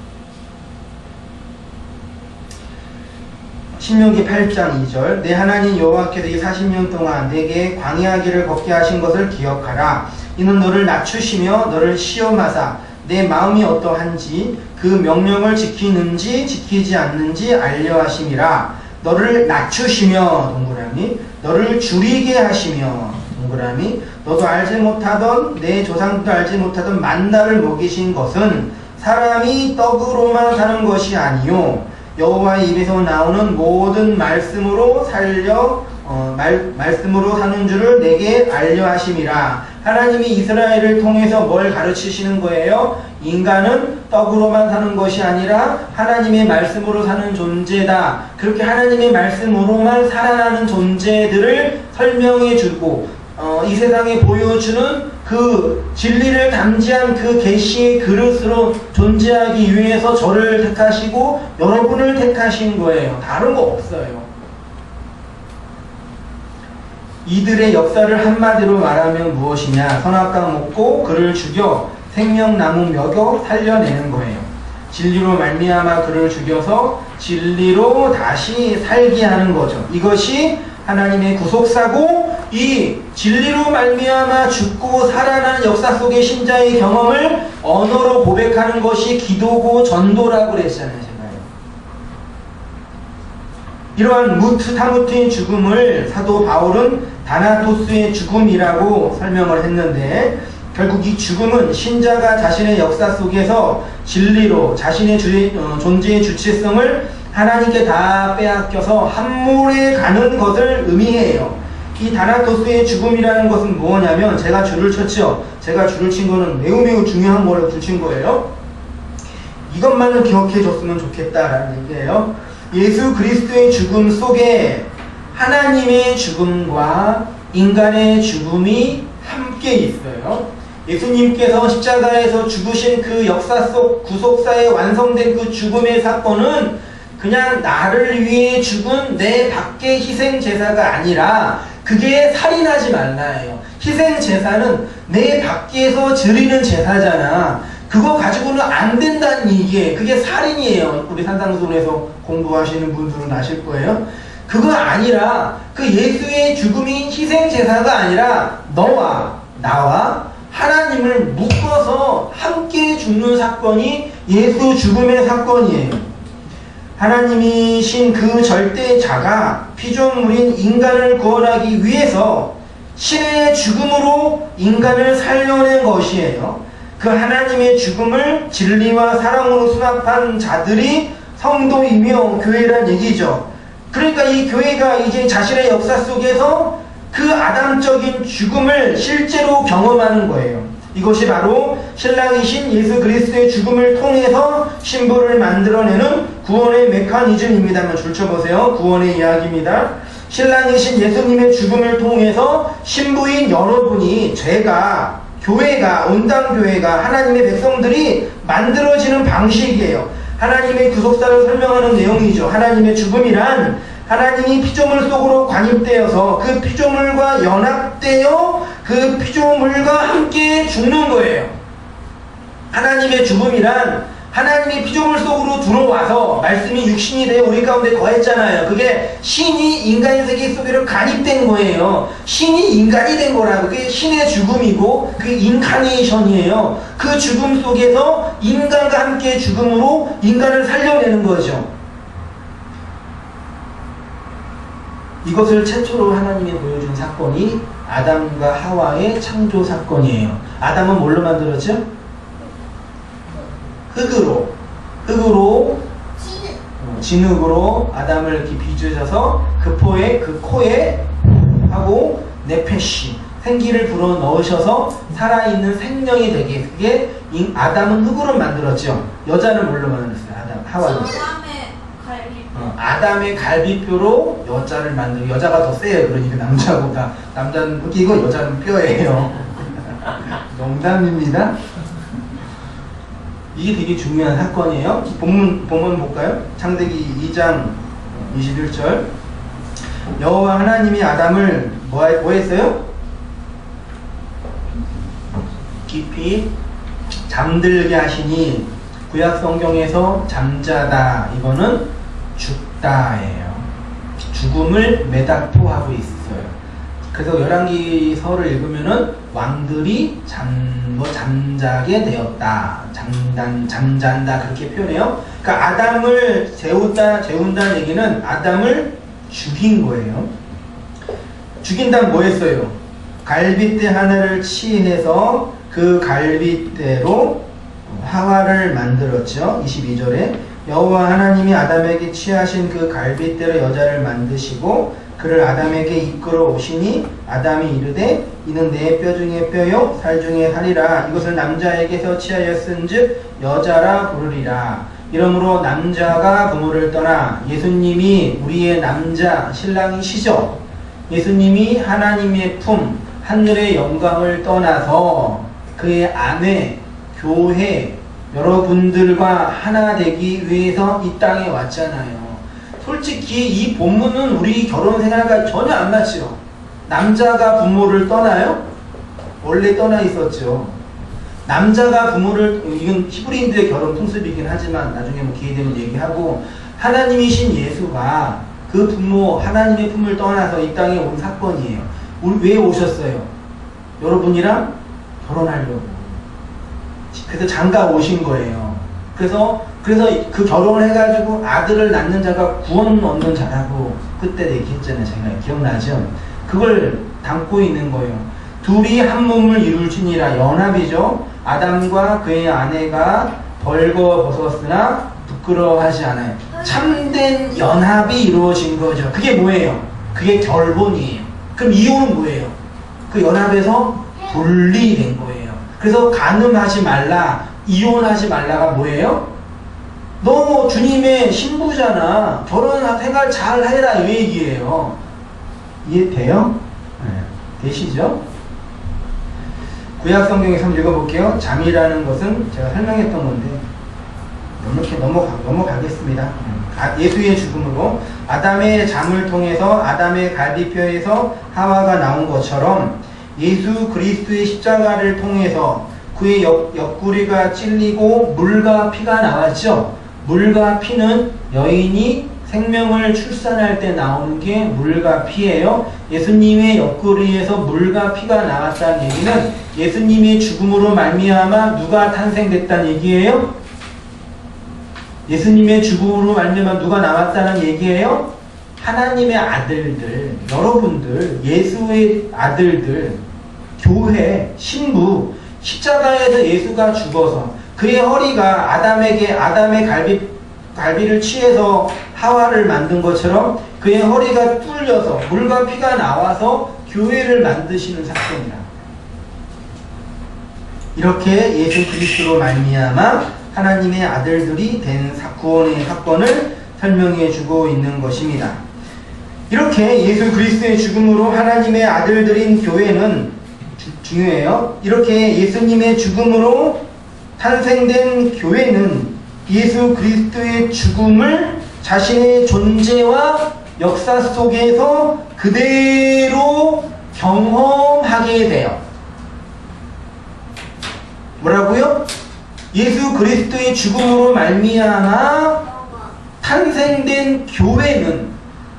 신명기 8장 2절 내 하나님 여호와께서 이 40년 동안 내게 광야 길을 걷게 하신 것을 기억하라. 이는 너를 낮추시며 너를 시험하사 내 마음이 어떠한지 그 명령을 지키는지 지키지 않는지 알려 하심이라. 너를 낮추시며 동그라미 너를 줄이게 하시며 동그라미 너도 알지 못하던 내 조상도 알지 못하던 만나를 먹이신 것은 사람이 떡으로만 사는 것이 아니요 여호와의 입에서 나오는 모든 말씀으로 살려 말씀으로 사는 줄을 내게 알려 하심이라. 하나님이 이스라엘을 통해서 뭘 가르치시는 거예요? 인간은 떡으로만 사는 것이 아니라 하나님의 말씀으로 사는 존재다. 그렇게 하나님의 말씀으로만 살아나는 존재들을 설명해 주고 이 세상에 보여주는 그 진리를 담지한 그 계시의 그릇으로 존재하기 위해서 저를 택하시고 여러분을 택하신 거예요. 다른 거 없어요. 이들의 역사를 한마디로 말하면 무엇이냐? 선악과 먹고 그를 죽여 생명나무 먹여 살려내는 거예요. 진리로 말미암아 그를 죽여서 진리로 다시 살게 하는 거죠. 이것이 하나님의 구속사고, 이 진리로 말미암아 죽고 살아난 역사 속의 신자의 경험을 언어로 고백하는 것이 기도고 전도라고 그랬잖아요. 제가요. 이러한 타무트의 죽음을 사도 바울은 다나토스의 죽음이라고 설명을 했는데, 결국 이 죽음은 신자가 자신의 역사 속에서 진리로 자신의 존재의 주체성을 하나님께 다 빼앗겨서 함몰해 가는 것을 의미해요. 이 다나토스의 죽음이라는 것은 뭐냐면, 제가 줄을 쳤죠. 제가 줄을 친 거는 매우 중요한 거를 줄친 거예요. 이것만은 기억해 줬으면 좋겠다라는 얘기예요. 예수 그리스도의 죽음 속에 하나님의 죽음과 인간의 죽음이 함께 있어요. 예수님께서 십자가에서 죽으신 그 역사 속 구속사에 완성된 그 죽음의 사건은 그냥 나를 위해 죽은 내 밖의 희생제사가 아니라 그게 살인하지 말라예요. 희생제사는 내 밖에서 드리는 제사잖아. 그거 가지고는 안 된다는 얘기예요. 그게 살인이에요. 우리 산상순에서 공부하시는 분들은 아실 거예요. 그거 아니라 그 예수의 죽음이 희생제사가 아니라 너와 나와 하나님을 묶어서 함께 죽는 사건이 예수 죽음의 사건이에요. 하나님이신 그 절대자가 피조물인 인간을 구원하기 위해서 신의 죽음으로 인간을 살려낸 것이에요. 그 하나님의 죽음을 진리와 사랑으로 수납한 자들이 성도이며 교회란 얘기죠. 그러니까 이 교회가 이제 자신의 역사 속에서 그 아담적인 죽음을 실제로 경험하는 거예요. 이것이 바로 신랑이신 예수 그리스도의 죽음을 통해서 신부를 만들어내는 구원의 메커니즘입니다. 한번 줄쳐보세요. 구원의 이야기입니다. 신랑이신 예수님의 죽음을 통해서 신부인 여러분이, 교회가, 온당교회가, 하나님의 백성들이 만들어지는 방식이에요. 하나님의 구속사를 설명하는 내용이죠. 하나님의 죽음이란 하나님이 피조물 속으로 관입되어서 그 피조물과 연합되어 그 피조물과 함께 죽는 거예요. 하나님의 죽음이란 하나님이 피조물 속으로 들어와서 말씀이 육신이 되어 우리 가운데 거했잖아요. 그게 신이 인간의 세계 속으로 간입된 거예요. 신이 인간이 된 거라고. 그게 신의 죽음이고 그 인카네이션이에요. 그 죽음 속에서 인간과 함께 죽음으로 인간을 살려내는 거죠. 이것을 최초로 하나님이 보여준 사건이 아담과 하와의 창조 사건이에요. 아담은 뭘로 만들었죠? 흙으로 진흙으로 아담을 이렇게 빚으셔서 그 코에 하고 네페시 생기를 불어 넣으셔서 살아있는 생명이 되게. 그게 아담은 흙으로 만들었죠. 여자는 뭘로 만들었어요? 하와는 아담의 갈비뼈로 여자를 만들고, 여자가 더 세요. 그러니까 남자보다. 남자는 흙이고 여자는 뼈예요. 농담입니다. 이게 되게 중요한 사건이에요. 본문 볼까요? 창세기 2장 21절. 여호와 하나님이 아담을 뭐 했어요? 깊이 잠들게 하시니, 구약 성경에서 잠자다, 이거는 죽다예요. 죽음을 메타포하고 있어요. 그래서 열왕기서를 읽으면은 왕들이 잠자게 되었다, 잠잔다 그렇게 표현해요. 그러니까 아담을 재운다는 얘기는 아담을 죽인 거예요. 죽인다면 뭐 했어요? 갈빗대 하나를 취해서 그 갈빗대로 하와를 만들었죠. 22절에 여호와 하나님이 아담에게 취하신 그 갈빗대로 여자를 만드시고 그를 아담에게 이끌어 오시니 아담이 이르되 이는 내 뼈 중에 뼈요 살 중에 살이라 이것을 남자에게서 취하였은즉 여자라 부르리라. 이러므로 남자가 부모를 떠나 예수님이 우리의 남자 신랑이시죠. 예수님이 하나님의 품 하늘의 영광을 떠나서 그의 아내 교회 여러분들과 하나 되기 위해서 이 땅에 왔잖아요. 솔직히 이 본문은 우리 결혼 생활과 전혀 안 맞죠. 남자가 부모를 떠나요? 원래 떠나 있었죠. 남자가 부모를, 이건 히브리인들의 결혼 풍습이긴 하지만 나중에 뭐 기회 되면 얘기하고, 하나님이신 예수가 그 부모 하나님의 품을 떠나서 이 땅에 온 사건이에요. 왜 오셨어요? 여러분이랑 결혼하려고. 그래서 장가 오신 거예요. 그래서 그 결혼을 해가지고 아들을 낳는 자가 구원 얻는 자라고 그때 얘기했잖아요. 제가 기억나죠? 그걸 담고 있는 거예요. 둘이 한 몸을 이룰지니라. 연합이죠. 아담과 그의 아내가 벌거벗었으나 부끄러워하지 않아요. 참된 연합이 이루어진 거죠. 그게 뭐예요? 그게 결혼이에요. 그럼 이혼은 뭐예요? 그 연합에서 분리된 거예요. 그래서 간음하지 말라, 이혼하지 말라가 뭐예요? 너 주님의 신부잖아. 결혼 생활 잘 해라 이 얘기예요. 이해돼요? 네. 되시죠? 구약 성경에서 한번 읽어볼게요. 잠이라는 것은 제가 설명했던 건데 이렇게 넘어가겠습니다. 예수의 죽음으로 아담의 잠을 통해서 아담의 갈비뼈에서 하와가 나온 것처럼 예수 그리스도의 십자가를 통해서 그의 옆구리가 찔리고 물과 피가 나왔죠. 물과 피는 여인이 생명을 출산할 때 나오는 게 물과 피예요. 예수님의 옆구리에서 물과 피가 나왔다는 얘기는 예수님의 죽음으로 말미암아 누가 탄생됐다는 얘기예요? 예수님의 죽음으로 말미암아 누가 나왔다는 얘기예요? 하나님의 아들들, 여러분들, 예수의 아들들, 교회, 신부, 십자가에서 예수가 죽어서 그의 허리가 아담의 갈비를 취해서 하와를 만든 것처럼 그의 허리가 뚫려서 물과 피가 나와서 교회를 만드시는 사건이다. 이렇게 예수 그리스도로 말미암아 하나님의 아들들이 된 구원의 사건을 설명해 주고 있는 것입니다. 이렇게 예수 그리스도의 죽음으로 하나님의 아들들인 교회는 중요해요. 이렇게 예수님의 죽음으로 탄생된 교회는 예수 그리스도의 죽음을 자신의 존재와 역사 속에서 그대로 경험하게 돼요. 뭐라고요? 예수 그리스도의 죽음으로 말미암아 탄생된 교회는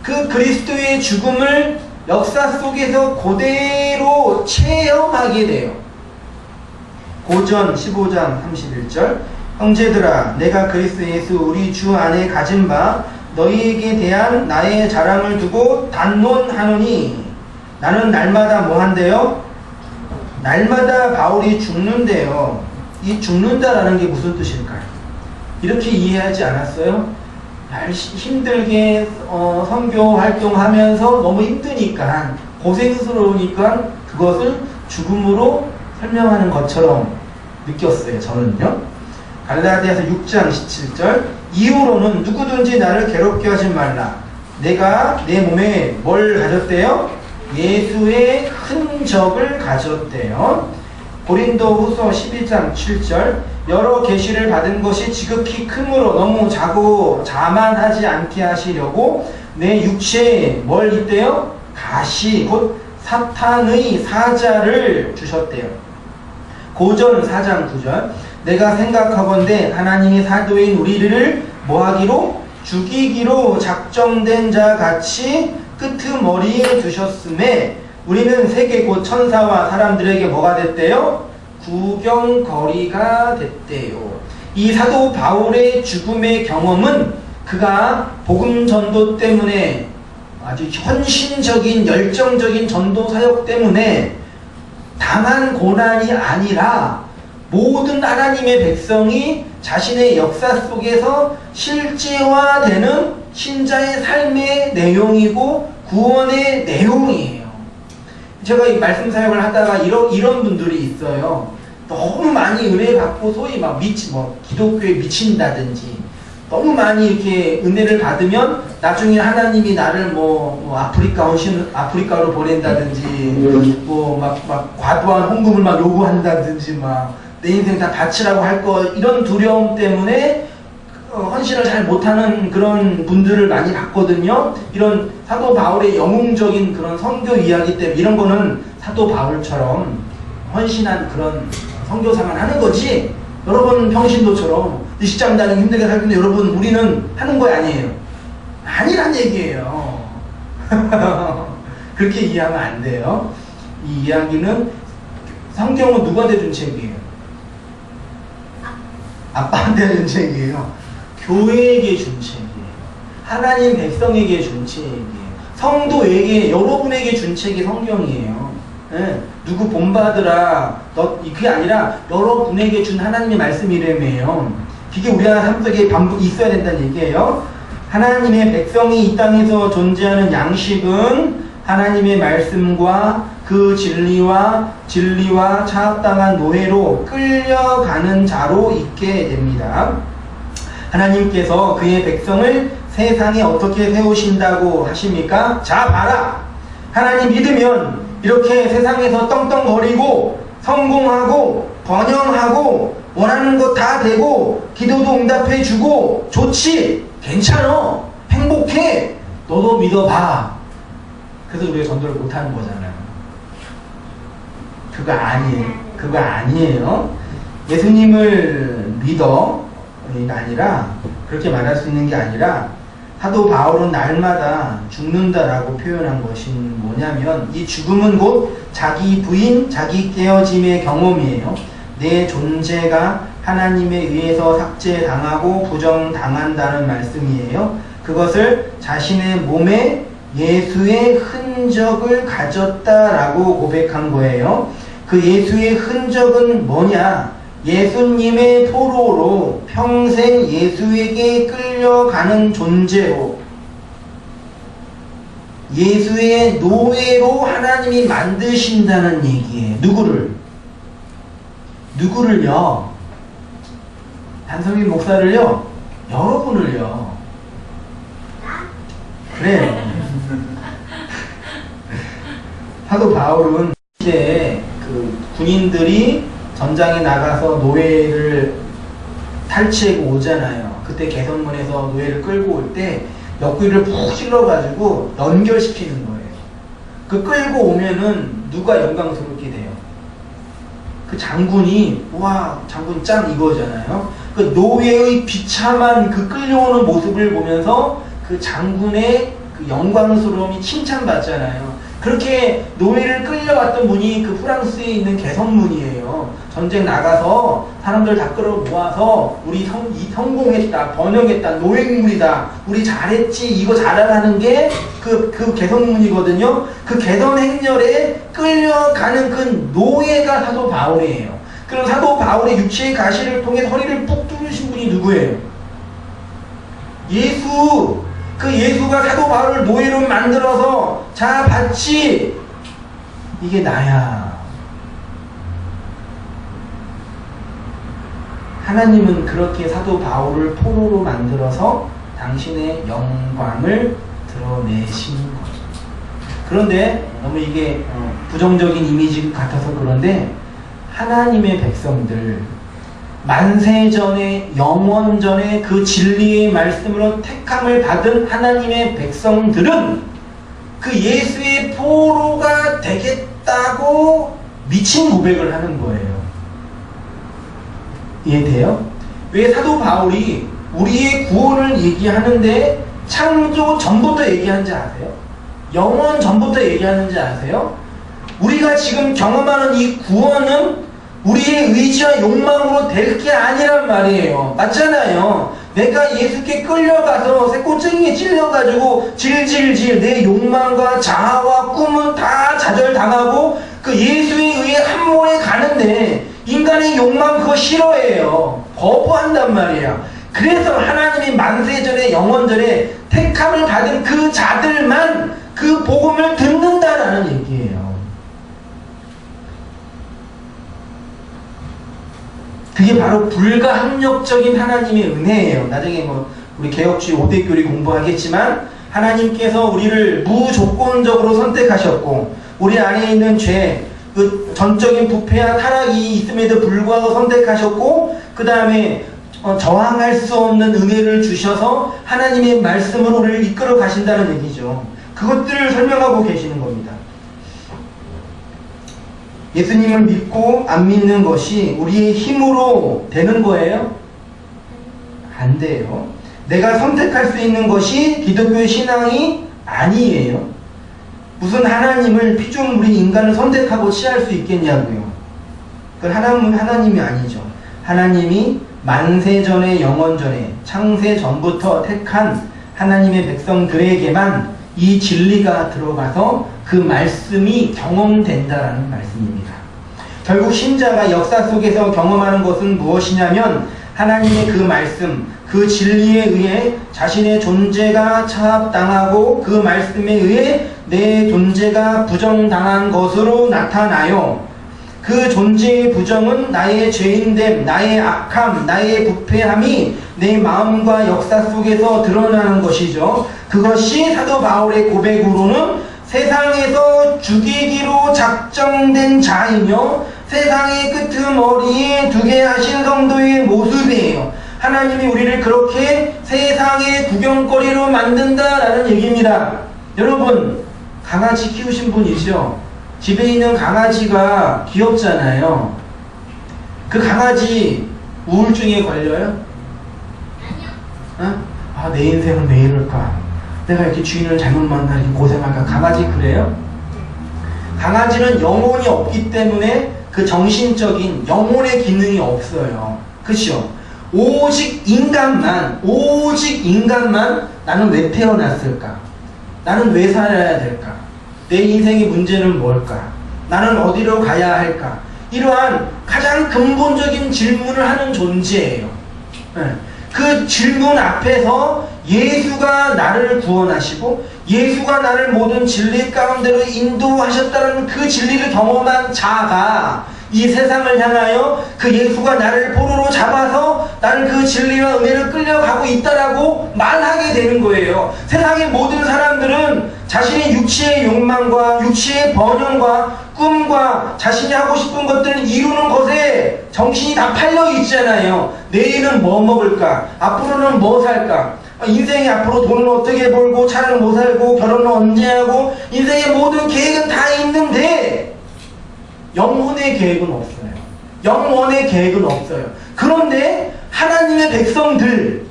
그 그리스도의 죽음을 역사 속에서 그대로 체험하게 돼요. 고전 15장 31절 형제들아 내가 그리스도 예수 우리 주 안에 가진 바 너희에게 대한 나의 자랑을 두고 단론하노니 나는 날마다 뭐한대요? 날마다 바울이 죽는데요. 이 죽는다라는 게 무슨 뜻일까요? 이렇게 이해하지 않았어요? 힘들게 선교 활동하면서 너무 힘드니까 고생스러우니까 그것을 죽음으로 설명하는 것처럼 느꼈어요. 저는요. 갈라디아서 6장 17절 이후로는 누구든지 나를 괴롭게 하지 말라. 내가 내 몸에 뭘 가졌대요? 예수의 흔적을 가졌대요. 고린도후서 12장 7절 여러 계시를 받은 것이 지극히 크므로 너무 자만하지 않게 하시려고 내 육체에 뭘 있대요? 가시 곧 사탄의 사자를 주셨대요. 고전 4장 9절 내가 생각하건대 하나님이 사도인 우리를 뭐하기로? 죽이기로 작정된 자 같이 끄트머리에 두셨음에 우리는 세계 곧 천사와 사람들에게 뭐가 됐대요? 구경거리가 됐대요. 이 사도 바울의 죽음의 경험은 그가 복음 전도 때문에 아주 헌신적인 열정적인 전도 사역 때문에 당한 고난이 아니라 모든 하나님의 백성이 자신의 역사 속에서 실제화되는 신자의 삶의 내용이고 구원의 내용이에요. 제가 이 말씀 사역을 하다가 이런 분들이 있어요. 너무 많이 은혜 받고 소위 막 기독교에 미친다든지 너무 많이 이렇게 은혜를 받으면 나중에 하나님이 나를 아프리카로 보낸다든지 막 과도한 헌금을 막 요구한다든지 막 내 인생 다 바치라고 할 거 이런 두려움 때문에 헌신을 잘 못하는 그런 분들을 많이 봤거든요. 이런 사도 바울의 영웅적인 그런 선교 이야기 때문에 이런 거는 사도 바울처럼 헌신한 그런 선교사만 하는 거지. 여러분 평신도처럼 이 직장 다니기 힘들게 살는데 여러분 우리는 하는 거 아니에요. 아니란 얘기예요. 그렇게 이해하면 안 돼요. 이 이야기는 성경은 누구한테 준 책이에요? 아빠한테 준 책이에요. 교회에게 준 책이에요. 하나님 백성에게 준 책이에요. 성도에게 여러분에게 준 책이 성경이에요. 네. 누구 본받으라 그게 아니라 여러분에게 준 하나님의 말씀이라며요. 그게 우리나라 삶 속에 반복 있어야 된다는 얘기예요. 하나님의 백성이 이 땅에서 존재하는 양식은 하나님의 말씀과 그 진리와 차압당한 노예로 끌려가는 자로 있게 됩니다. 하나님께서 그의 백성을 세상에 어떻게 세우신다고 하십니까? 자 봐라. 하나님 믿으면 이렇게 세상에서 떵떵거리고 성공하고 번영하고 원하는 거 다 되고 기도도 응답해주고 좋지 괜찮어 행복해 너도 믿어봐. 그래서 우리가 전도를 못하는 거잖아요. 그거 아니에요. 예수님을 믿어가 아니라 그렇게 말할 수 있는 게 아니라 사도 바울은 날마다 죽는다라고 표현한 것이 뭐냐면 이 죽음은 곧 자기 부인, 자기 깨어짐의 경험이에요. 내 존재가 하나님에 의해서 삭제당하고 부정당한다는 말씀이에요. 그것을 자신의 몸에 예수의 흔적을 가졌다라고 고백한 거예요. 그 예수의 흔적은 뭐냐? 예수님의 포로로 평생 예수에게 끌려가는 존재로 예수의 노예로 하나님이 만드신다는 얘기예요. 누구를요? 한성민 목사를요? 여러분을요. 그래요. 사도 바울은 이제 그 군인들이 전장에 나가서 노예를 탈취하고 오잖아요. 그때 개선문에서 노예를 끌고 올 때 옆구리를 푹 찔러가지고 연결시키는 거예요. 그 끌고 오면은 누가 영광스럽게 돼요? 그 장군이 와 장군 짱 이거잖아요. 그 노예의 비참한 그 끌려오는 모습을 보면서 그 장군의 그 영광스러움이 칭찬받잖아요. 그렇게 노예를 끌려왔던 분이 그 프랑스에 있는 개선문이에요. 전쟁 나가서 사람들 다 끌어 모아서 우리 성공했다, 번영했다, 노획물이다, 우리 잘했지, 이거 잘하라는 게 그 개선문이거든요. 그 개선 행렬에 끌려가는 그 노예가 사도 바울이에요. 그럼 사도 바울의 육체의 가시를 통해 허리를 푹 뚫으신 분이 누구예요? 예수! 그 예수가 사도 바울을 노예로 만들어서 자 봤지? 이게 나야. 하나님은 그렇게 사도 바울을 포로로 만들어서 당신의 영광을 드러내신 거죠. 그런데 너무 이게 부정적인 이미지 같아서 그런데 하나님의 백성들 만세전에 영원전에 그 진리의 말씀으로 택함을 받은 하나님의 백성들은 그 예수의 포로가 되겠다고 미친 고백을 하는 거예요. 이해돼요? 왜 사도 바울이 우리의 구원을 얘기하는데 창조 전부터 얘기하는지 아세요? 영원 전부터 얘기하는지 아세요? 우리가 지금 경험하는 이 구원은 우리의 의지와 욕망으로 될 게 아니란 말이에요. 맞잖아요. 내가 예수께 끌려가서 새꼬챙이에 찔려가지고 질질질 내 욕망과 자아와 꿈은 다 좌절당하고 그 예수에 의해 함몰에 가는데 인간의 욕망 그거 싫어해요. 거부한단 말이에요. 그래서 하나님이 만세전에 영원전에 택함을 받은 그 자들만 그 그 복음을 듣는다라는 얘기예요. 그게 바로 불가항력적인 하나님의 은혜예요. 나중에 뭐 우리 개혁주의 5대 교리 공부하겠지만 하나님께서 우리를 무조건적으로 선택하셨고 우리 안에 있는 죄, 그 전적인 부패와 타락이 있음에도 불구하고 선택하셨고 그 다음에 저항할 수 없는 은혜를 주셔서 하나님의 말씀으로 우리를 이끌어 가신다는 얘기죠. 그것들을 설명하고 계시는 겁니다. 예수님을 믿고 안 믿는 것이 우리의 힘으로 되는 거예요? 안 돼요. 내가 선택할 수 있는 것이 기독교의 신앙이 아니에요. 무슨 하나님을 피조물인 인간을 선택하고 취할 수 있겠냐고요. 그건 하나님이 아니죠. 하나님이 만세전에 영원전에 창세 전부터 택한 하나님의 백성들에게만 이 진리가 들어가서 그 말씀이 경험된다라는 말씀입니다. 결국 신자가 역사 속에서 경험하는 것은 무엇이냐면 하나님의 그 말씀, 그 진리에 의해 자신의 존재가 차압당하고 그 말씀에 의해 내 존재가 부정당한 것으로 나타나요. 그 존재의 부정은 나의 죄인됨, 나의 악함, 나의 부패함이 내 마음과 역사 속에서 드러나는 것이죠. 그것이 사도 바울의 고백으로는 세상에서 죽이기로 작정된 자이며 세상의 끄트머리에 두게 하신 성도의 모습이에요. 하나님이 우리를 그렇게 세상의 구경거리로 만든다라는 얘기입니다. 여러분, 강아지 키우신 분이죠? 집에 있는 강아지가 귀엽잖아요. 그 강아지 우울증에 걸려요? 아니요. 어? 내 인생은 왜 이럴까? 내가 이렇게 주인을 잘못 만나 이렇게 고생할까? 강아지 그래요? 강아지는 영혼이 없기 때문에 그 정신적인 영혼의 기능이 없어요. 그렇죠? 오직 인간만 나는 왜 태어났을까? 나는 왜 살아야 될까? 내 인생의 문제는 뭘까? 나는 어디로 가야 할까? 이러한 가장 근본적인 질문을 하는 존재예요. 그 질문 앞에서 예수가 나를 구원하시고 예수가 나를 모든 진리 가운데로 인도하셨다는 그 진리를 경험한 자가 이 세상을 향하여 그 예수가 나를 포로로 잡아서 나는 그 진리와 은혜를 끌려가고 있다라고 말하게 되는 거예요. 세상의 모든 사람들은 자신의 육체의 욕망과 육체의 번영과 꿈과 자신이 하고 싶은 것들을 이루는 것에 정신이 다 팔려 있잖아요. 내일은 뭐 먹을까? 앞으로는 뭐 살까? 인생이 앞으로 돈을 어떻게 벌고 차는 뭐 살고 결혼은 언제 하고 인생의 모든 계획은 다 있는데 영혼의 계획은 없어요. 영원의 계획은 없어요. 그런데 하나님의 백성들,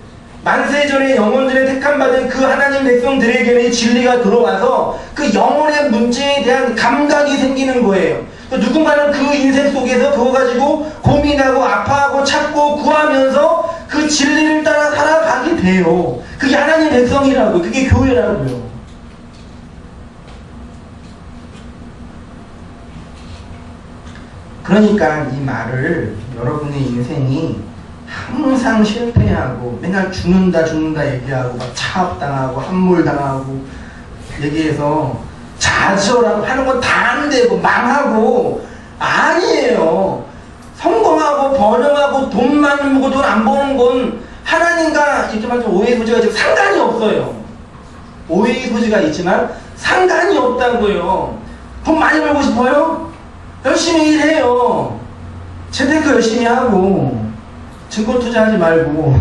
만세전에 영원전에 택함받은 그 하나님 백성들에게는 진리가 들어와서 그 영혼의 문제에 대한 감각이 생기는 거예요. 누군가는 그 인생 속에서 그거 가지고 고민하고 아파하고 찾고 구하면서 그 진리를 따라 살아가게 돼요. 그게 하나님 백성이라고, 그게 교회라고요. 그러니까 이 말을 여러분의 인생이 항상 실패하고 맨날 죽는다 얘기하고 막 차압당하고 함몰당하고 얘기해서 좌절하고 하는 건 다 안 되고 망하고 아니에요. 성공하고 번영하고 돈 많은 거고 돈 안 버는 건 하나님과 이렇게 말하면 오해의 소지가 지금 상관이 없어요. 오해의 소지가 있지만 상관이 없다고요. 돈 많이 벌고 싶어요? 열심히 일해요. 재테크 열심히 하고 증권 투자하지 말고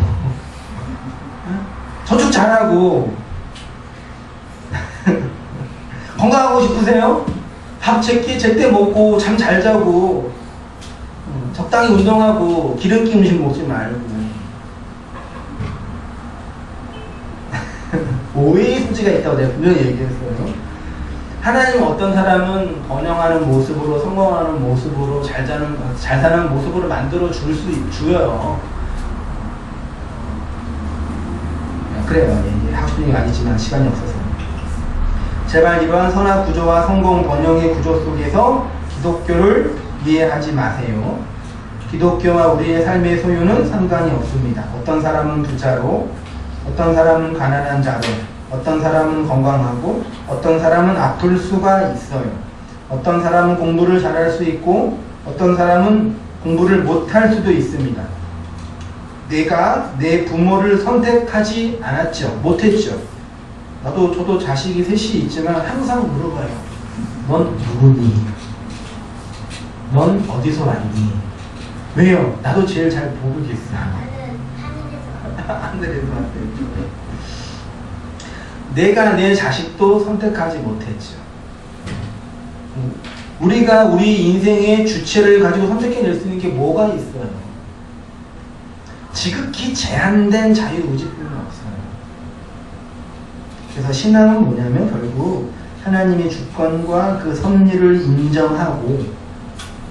저축 잘하고 건강하고 싶으세요? 밥 제때 먹고 잠 잘 자고 적당히 운동하고 기름기 음식 먹지 말고 오해의 소지가 있다고 내가 분명히 얘기했어요. 하나님은 어떤 사람은 번영하는 모습으로 성공하는 모습으로 잘 사는 모습으로 만들어 줘요. 그래요. 하고 싶은 얘기 아니지만 시간이 없어서. 제발 이러한 선악 구조와 성공 번영의 구조 속에서 기독교를 이해하지 마세요. 기독교와 우리의 삶의 소유는 상관이 없습니다. 어떤 사람은 부자로, 어떤 사람은 가난한 자로, 어떤 사람은 건강하고 어떤 사람은 아플 수가 있어요. 어떤 사람은 공부를 잘할 수 있고 어떤 사람은 공부를 못할 수도 있습니다. 내가 내 부모를 선택하지 않았죠. 못했죠. 저도 자식이 셋이 있지만 항상 물어봐요. 넌 누구니? 넌 어디서 왔니? 왜요? 나도 제일 잘 모르겠어. 나는 하늘에서 하늘에서 왔어요. 내가 내 자식도 선택하지 못했죠. 우리가 우리 인생의 주체를 가지고 선택해낼 수 있는 게 뭐가 있어요? 지극히 제한된 자유의지뿐이 없어요. 그래서 신앙은 뭐냐면 결국 하나님의 주권과 그 섭리를 인정하고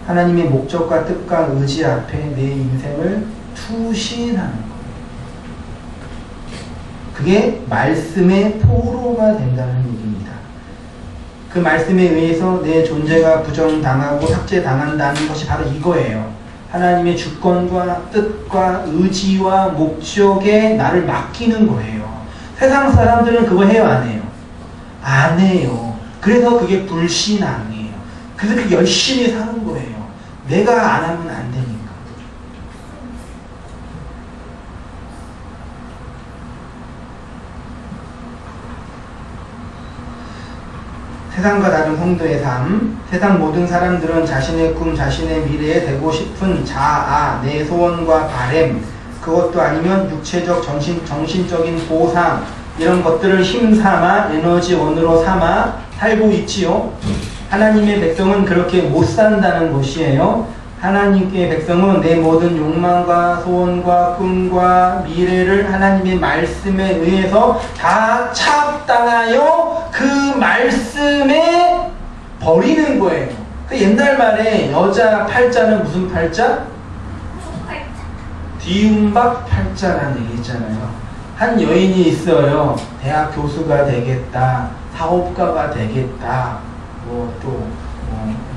하나님의 목적과 뜻과 의지 앞에 내 인생을 투신하는 거예요. 그게 말씀의 포로가 된다는 얘기입니다. 그 말씀에 의해서 내 존재가 부정당하고 삭제당한다는 것이 바로 이거예요. 하나님의 주권과 뜻과 의지와 목적에 나를 맡기는 거예요. 세상 사람들은 그거 해요, 안 해요? 안 해요. 그래서 그게 불신앙이에요. 그래서 그게 열심히 사는 거예요. 내가 안 하면 안 되니까. 세상과 다른 성도의 삶, 세상 모든 사람들은 자신의 꿈, 자신의 미래에 되고 싶은 자아, 내 소원과 바램, 그것도 아니면 육체적, 정신적인 보상, 이런 것들을 힘삼아, 에너지원으로 삼아 살고 있지요. 하나님의 백성은 그렇게 못 산다는 것이에요. 하나님의 백성은 내 모든 욕망과 소원과 꿈과 미래를 하나님의 말씀에 의해서 다 차압당하여 그 말씀에 버리는 거예요. 그 옛날 말에 여자 팔자는 무슨 팔자? 팔자. 뒤움박 팔자라는 얘기 있잖아요. 한 여인이 있어요. 대학 교수가 되겠다, 사업가가 되겠다,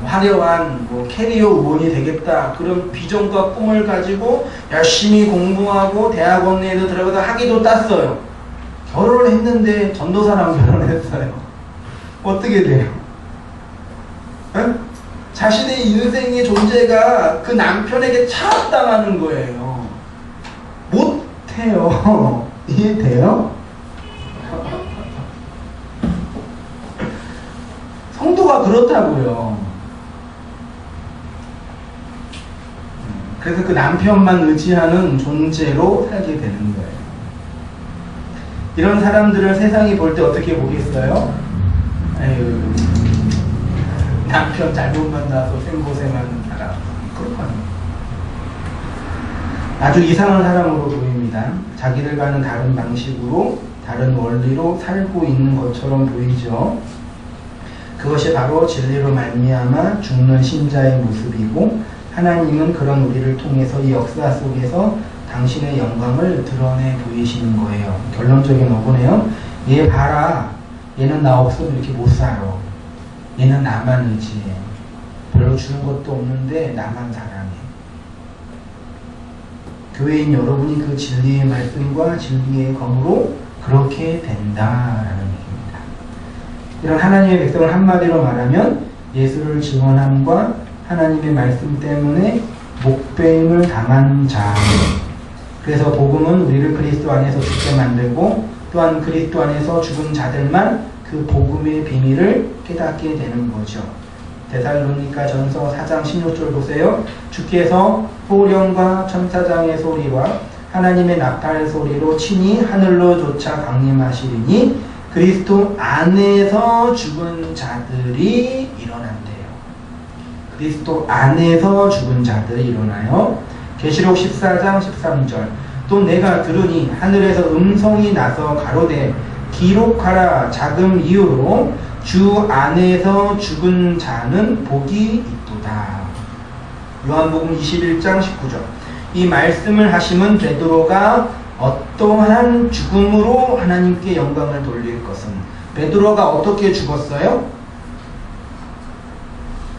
화려한 캐리어 우먼이 되겠다, 그런 비전과 꿈을 가지고 열심히 공부하고 대학원 내에도 들어가서 학위도 땄어요. 결혼을 했는데 전도사랑 결혼했어요. 어떻게 돼요? 에? 자신의 인생의 존재가 그 남편에게 차압당하는 거예요. 못해요. 이해돼요? 성도가 그렇다고요. 그래서 그 남편만 의지하는 존재로 살게 되는 거예요. 이런 사람들을 세상이 볼 때 어떻게 보겠어요? 에휴, 남편 잘못 만나서 생고생하는 사람. 그렇거든요. 아주 이상한 사람으로 보입니다. 자기들과는 다른 방식으로, 다른 원리로 살고 있는 것처럼 보이죠. 그것이 바로 진리로 말미암아 죽는 신자의 모습이고, 하나님은 그런 우리를 통해서 이 역사 속에서 당신의 영광을 드러내 보이시는 거예요. 결론적인 어구네요. 얘 봐라. 얘는 나 없으면 이렇게 못 살아. 얘는 나만 의지해. 별로 주는 것도 없는데 나만 사랑해. 교회인 여러분이 그 진리의 말씀과 진리의 검으로 그렇게 된다라는 얘기입니다. 이런 하나님의 백성을 한마디로 말하면 예수를 증언함과 하나님의 말씀 때문에 목배임을 당한 자. 그래서 복음은 우리를 그리스도 안에서 죽게 만들고 또한 그리스도 안에서 죽은 자들만 그 복음의 비밀을 깨닫게 되는 거죠. 데살로니가 전서 4장 16절 보세요. 주께서 소령과 천사장의 소리와 하나님의 나팔 소리로 친히 하늘로 조차 강림하시리니 그리스도 안에서 죽은 자들이 일어난대요. 그리스도 안에서 죽은 자들이 일어나요. 계시록 14장 13절 또 내가 들으니 하늘에서 음성이 나서 가로되 기록하라 자금 이후로 주 안에서 죽은 자는 복이 있도다. 요한복음 21장 19절 이 말씀을 하심은 베드로가 어떠한 죽음으로 하나님께 영광을 돌릴 것은 베드로가 어떻게 죽었어요?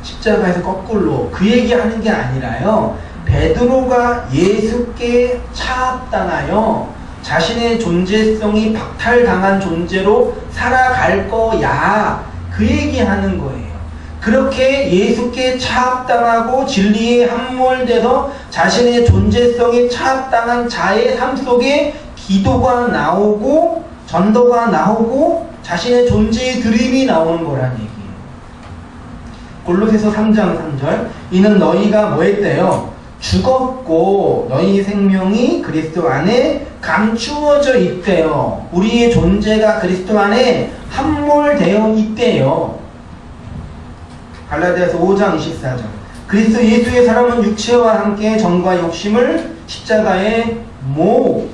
십자가에서 거꾸로 그 얘기하는 게 아니라요. 베드로가 예수께 차압당하여 자신의 존재성이 박탈당한 존재로 살아갈 거야. 그 얘기하는 거예요. 그렇게 예수께 차압당하고 진리에 함몰돼서 자신의 존재성이 차압당한 자의 삶 속에 기도가 나오고 전도가 나오고 자신의 존재의 드림이 나오는 거란 얘기예요. 골로새서 3장 3절 이는 너희가 뭐 했대요? 죽었고 너희 생명이 그리스도 안에 감추어져 있대요. 우리의 존재가 그리스도 안에 함몰되어 있대요. 갈라디아서 5장 24절 그리스도 예수의 사람은 육체와 함께 정과 욕심을 십자가에 못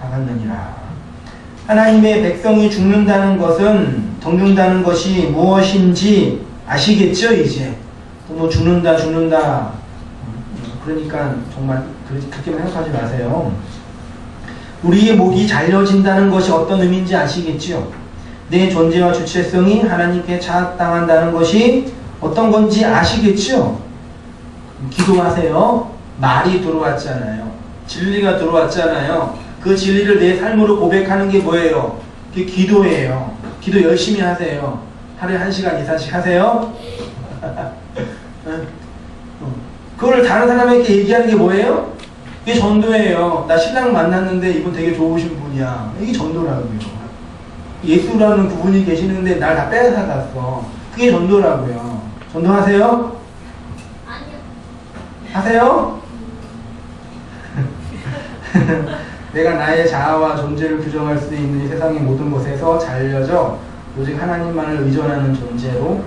박았느니라. 하나님의 백성이 죽는다는 것이 무엇인지 아시겠죠? 이제 뭐 죽는다 그러니까 정말 그렇게만 생각하지 마세요. 우리의 목이 잘려진다는 것이 어떤 의미인지 아시겠죠? 내 존재와 주체성이 하나님께 차압당한다는 것이 어떤 건지 아시겠죠? 기도하세요. 말이 들어왔잖아요. 진리가 들어왔잖아요. 그 진리를 내 삶으로 고백하는 게 뭐예요? 그게 기도예요. 기도 열심히 하세요. 하루에 1시간 이상씩 하세요. 그걸 다른 사람에게 얘기하는 게 뭐예요? 이게 전도예요. 나 신랑 만났는데 이분 되게 좋으신 분이야. 이게 전도라고요. 예수라는 그분이 계시는데 날 다 뺏어갔어. 그게 전도라고요. 전도하세요? 아니요. 하세요? 내가 나의 자아와 존재를 규정할 수 있는 이 세상의 모든 것에서 잘려져 오직 하나님만을 의존하는 존재로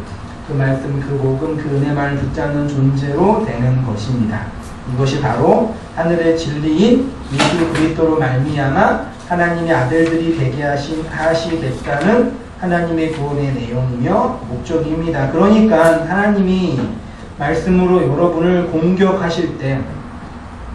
그 말씀, 그 복음, 그 은혜만을 붙잡는 존재로 되는 것입니다. 이것이 바로 하늘의 진리인 예수 그리스도로 말미암아 하나님의 아들들이 되게 하시겠다는 하나님의 구원의 내용이며 목적입니다. 그러니까 하나님이 말씀으로 여러분을 공격하실 때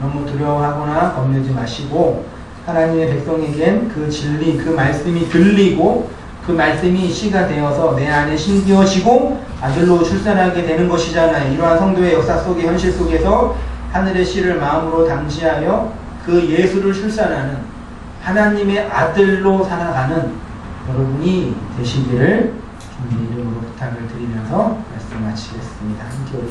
너무 두려워하거나 겁내지 마시고 하나님의 백성에겐 그 진리, 그 말씀이 들리고 그 말씀이 씨가 되어서 내 안에 심기어지고 아들로 출산하게 되는 것이잖아요. 이러한 성도의 역사 속의 현실 속에서 하늘의 씨를 마음으로 담지하여 그 예수를 출산하는 하나님의 아들로 살아가는 여러분이 되시기를 주님의 이름으로 부탁을 드리면서 말씀 마치겠습니다. 함께